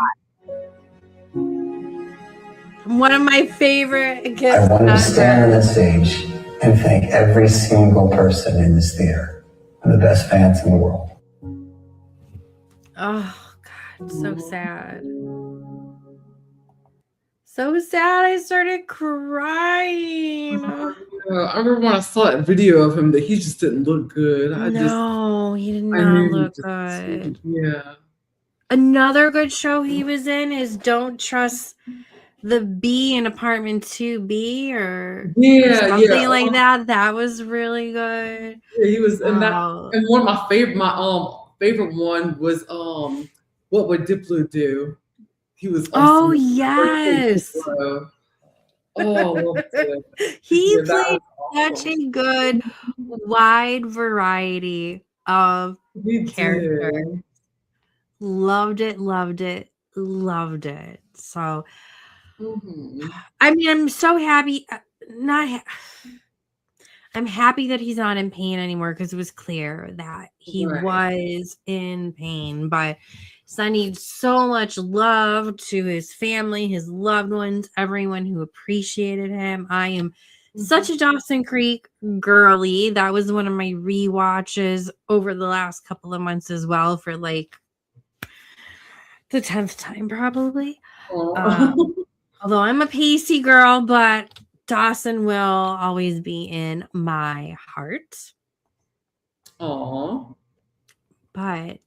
One of my favorite I gifts wanted to ever. stand on this stage and thank every single person in this theater. They're the best fans in the world. Oh God, so sad. So sad. I started crying. I remember when I saw that video of him that he just didn't look good. No, he did I not knew he look just- good. Yeah. Another good show he was in is Don't Trust the Bee in Apartment 2B or something like that. That was really good. Yeah, he was in that. Oh. And one of my favorite one was What Would Diplo Do? He was Oh, awesome. yes. Oh, I loved it. He Yeah, that played was such a good wide variety of characters. Loved it, loved it, loved it. So I mean, I'm so happy. I'm happy that he's not in pain anymore because it was clear that he was in pain. But sending so much love to his family, his loved ones, everyone who appreciated him. I am such a Dawson Creek girly. That was one of my rewatches over the last couple of months as well, for like the 10th time probably. Although I'm a Pacey girl, but Dawson will always be in my heart. Aww. But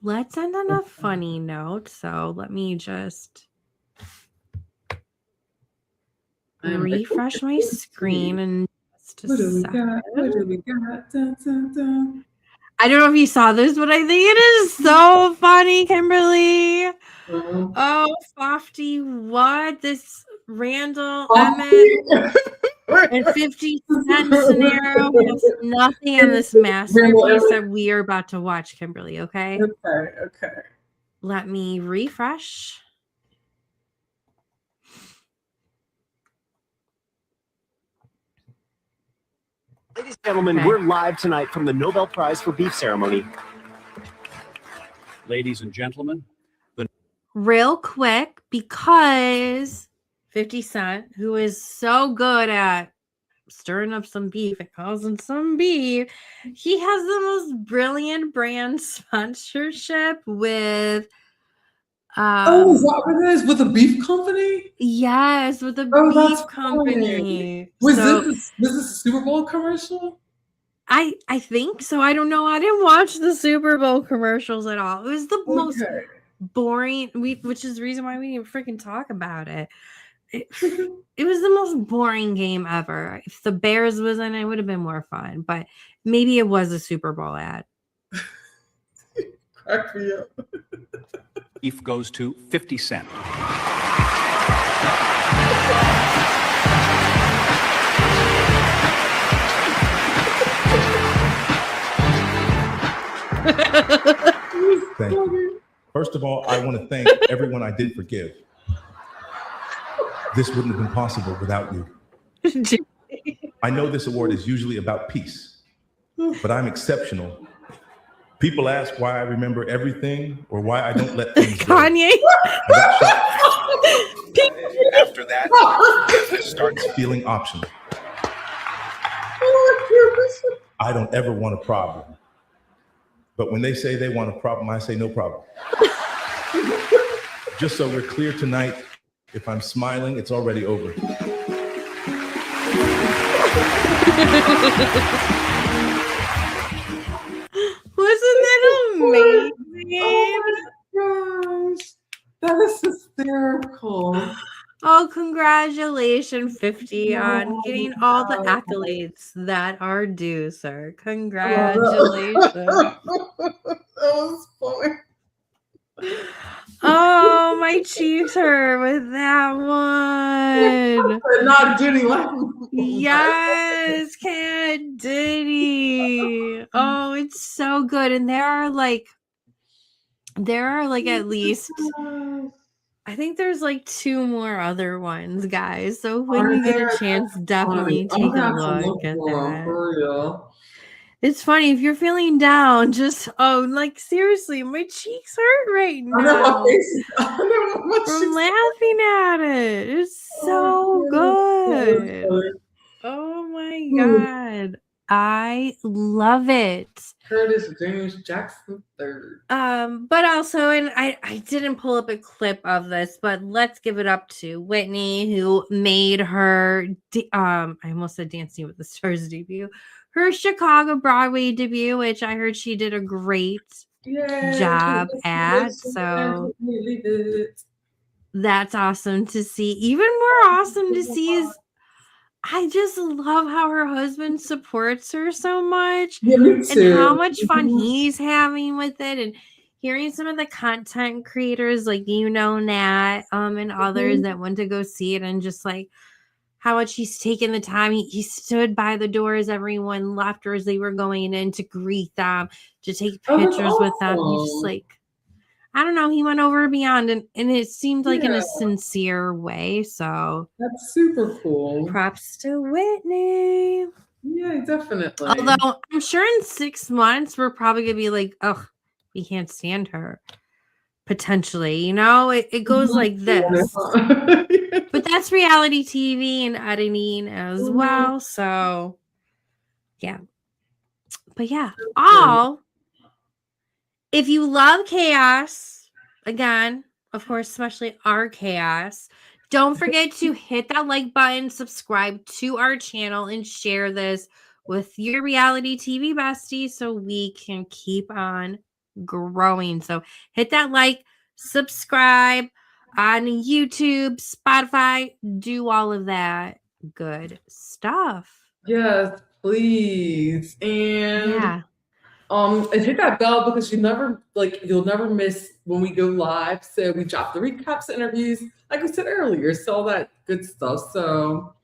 let's end on a funny note. So let me just refresh my screen and just What do we second. got? What do we got? Dun, dun, dun. I don't know if you saw this, but I think it is so funny, Kimberly. Oh, Fofty, what? This Randall Emmett and 50 Cent scenario has nothing in this masterpiece that we are about to watch, Kimberly, okay? Okay. Let me refresh. Ladies and gentlemen, we're live tonight from the Nobel Prize for Beef ceremony. Ladies and gentlemen, Real quick, because 50 Cent, who is so good at stirring up some beef and causing some beef, he has the most brilliant brand sponsorship with is that what it is? With a beef company? Yes, with a that's beef company. Was So this a Super Bowl commercial? I think so. I don't know. I didn't watch the Super Bowl commercials at all. It was the most boring, which is the reason why we didn't freaking talk about it. It was the most boring game ever. If the Bears was in it, it would have been more fun, but maybe it was a Super Bowl ad. Crack me up. beef goes to 50 Cent. Thank you. First of all, I want to thank everyone I did forgive. This wouldn't have been possible without you. I know this award is usually about peace, but I'm exceptional. People ask why I remember everything or why I don't let things go. Kanye. After that, it starts feeling optional. I don't ever want a problem. But when they say they want a problem, I say no problem. Just so we're clear tonight, if I'm smiling, it's already over. Wasn't that amazing? Oh my gosh. That is hysterical. Oh, congratulations, 50, on getting all the accolades that are due, sir. Congratulations. That was funny. Oh, my cheeks hurt with that one. Not Diddy. Yes, Cat Diddy. Oh, it's so good. And there are like There are like at least, I think there's like 2 more other ones, guys. So when Are you get there? a chance, That's definitely funny. I'm take a gonna have to look look at for 'em, that. for real. It's funny if you're feeling down, just like seriously, my cheeks hurt right I know my now face. I know my from cheeks. laughing at it. It's so good. Oh my god. I love it. Curtis James Jackson III. But also, and I didn't pull up a clip of this, but let's give it up to Whitney, who made her I almost said Dancing with the Stars debut, her Chicago Broadway debut, which I heard she did a great job at. So that's awesome to see. Even more awesome to see is I just love how her husband supports her so much, Yeah, me and how too. much fun he's having with it, and hearing some of the content creators like Nat and others that went to go see it, and just like how much he's taken the time. He stood by the door as everyone left or as they were going in to greet them, to take pictures with them. He just like, I don't know, he went over and beyond, and it seemed like in a sincere way. So that's super cool. Props to Whitney. Yeah, definitely. Although I'm sure in 6 months we're probably gonna be like, oh, we can't stand her. Potentially, it goes like this. But that's reality TV and editing as well. So yeah. But yeah, if you love chaos, again, of course, especially our chaos, don't forget to hit that like button, subscribe to our channel, and share this with your reality TV besties so we can keep on growing. So hit that like, subscribe on YouTube, Spotify, do all of that good stuff. Yes, please. And Yeah. and hit that bell because you'll never miss when we go live. So we drop the recaps, interviews, like we said earlier, so all that good stuff. So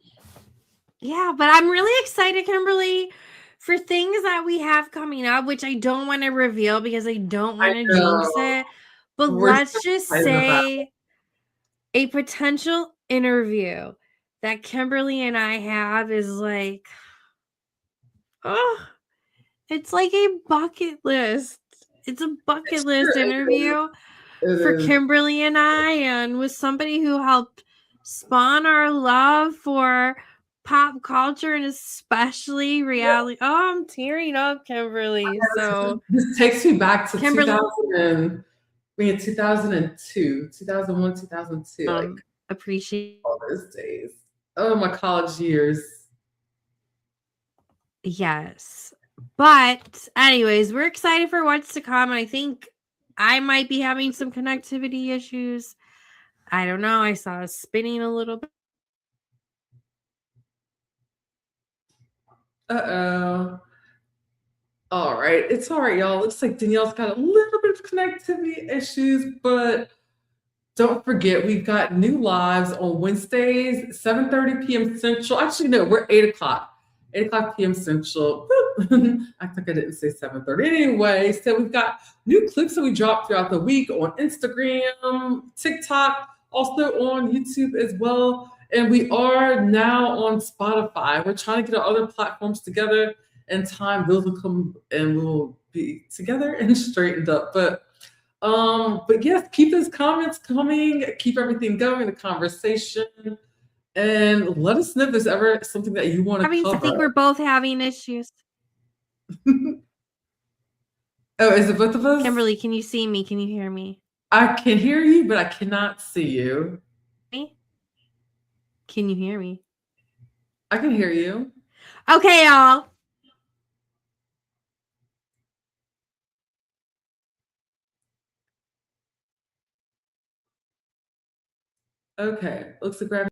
yeah, but I'm really excited, Kimberly, for things that we have coming up, which I don't want to reveal because I don't want to jinx it. But let's just say a potential interview that Kimberly and I have is like, it's like a bucket list. It's a bucket list interview for Kimberly and I, and with somebody who helped spawn our love for pop culture and especially reality. Oh, I'm tearing up, Kimberly. So this takes me back to Kimberly, 2002, 2001, 2002. Appreciate all those days. Oh, my college years. Yes. But anyways, we're excited for what's to come. And I think I might be having some connectivity issues. I don't know. I saw us spinning a little bit. Uh-oh. All right. It's all right, y'all. Looks like Danielle's got a little bit of connectivity issues, but don't forget, we've got new lives on Wednesdays, 7:30 p.m. Central. Actually, no, we're 8 o'clock. 8 o'clock p.m. Central. I think I didn't say 7:30. Anyway, so we've got new clips that we drop throughout the week on Instagram, TikTok, also on YouTube as well. And we are now on Spotify. We're trying to get our other platforms together in time. Those will come and we'll be together and straightened up. But yes, keep those comments coming, keep everything going, the conversation. And let us know if there's ever something that you want to cover. I think we're both having issues. Oh, is it both of us? Kimberly, can you see me? Can you hear me? I can hear you, but I cannot see you. Me? Can you hear me? I can hear you. Okay, y'all. Okay, looks like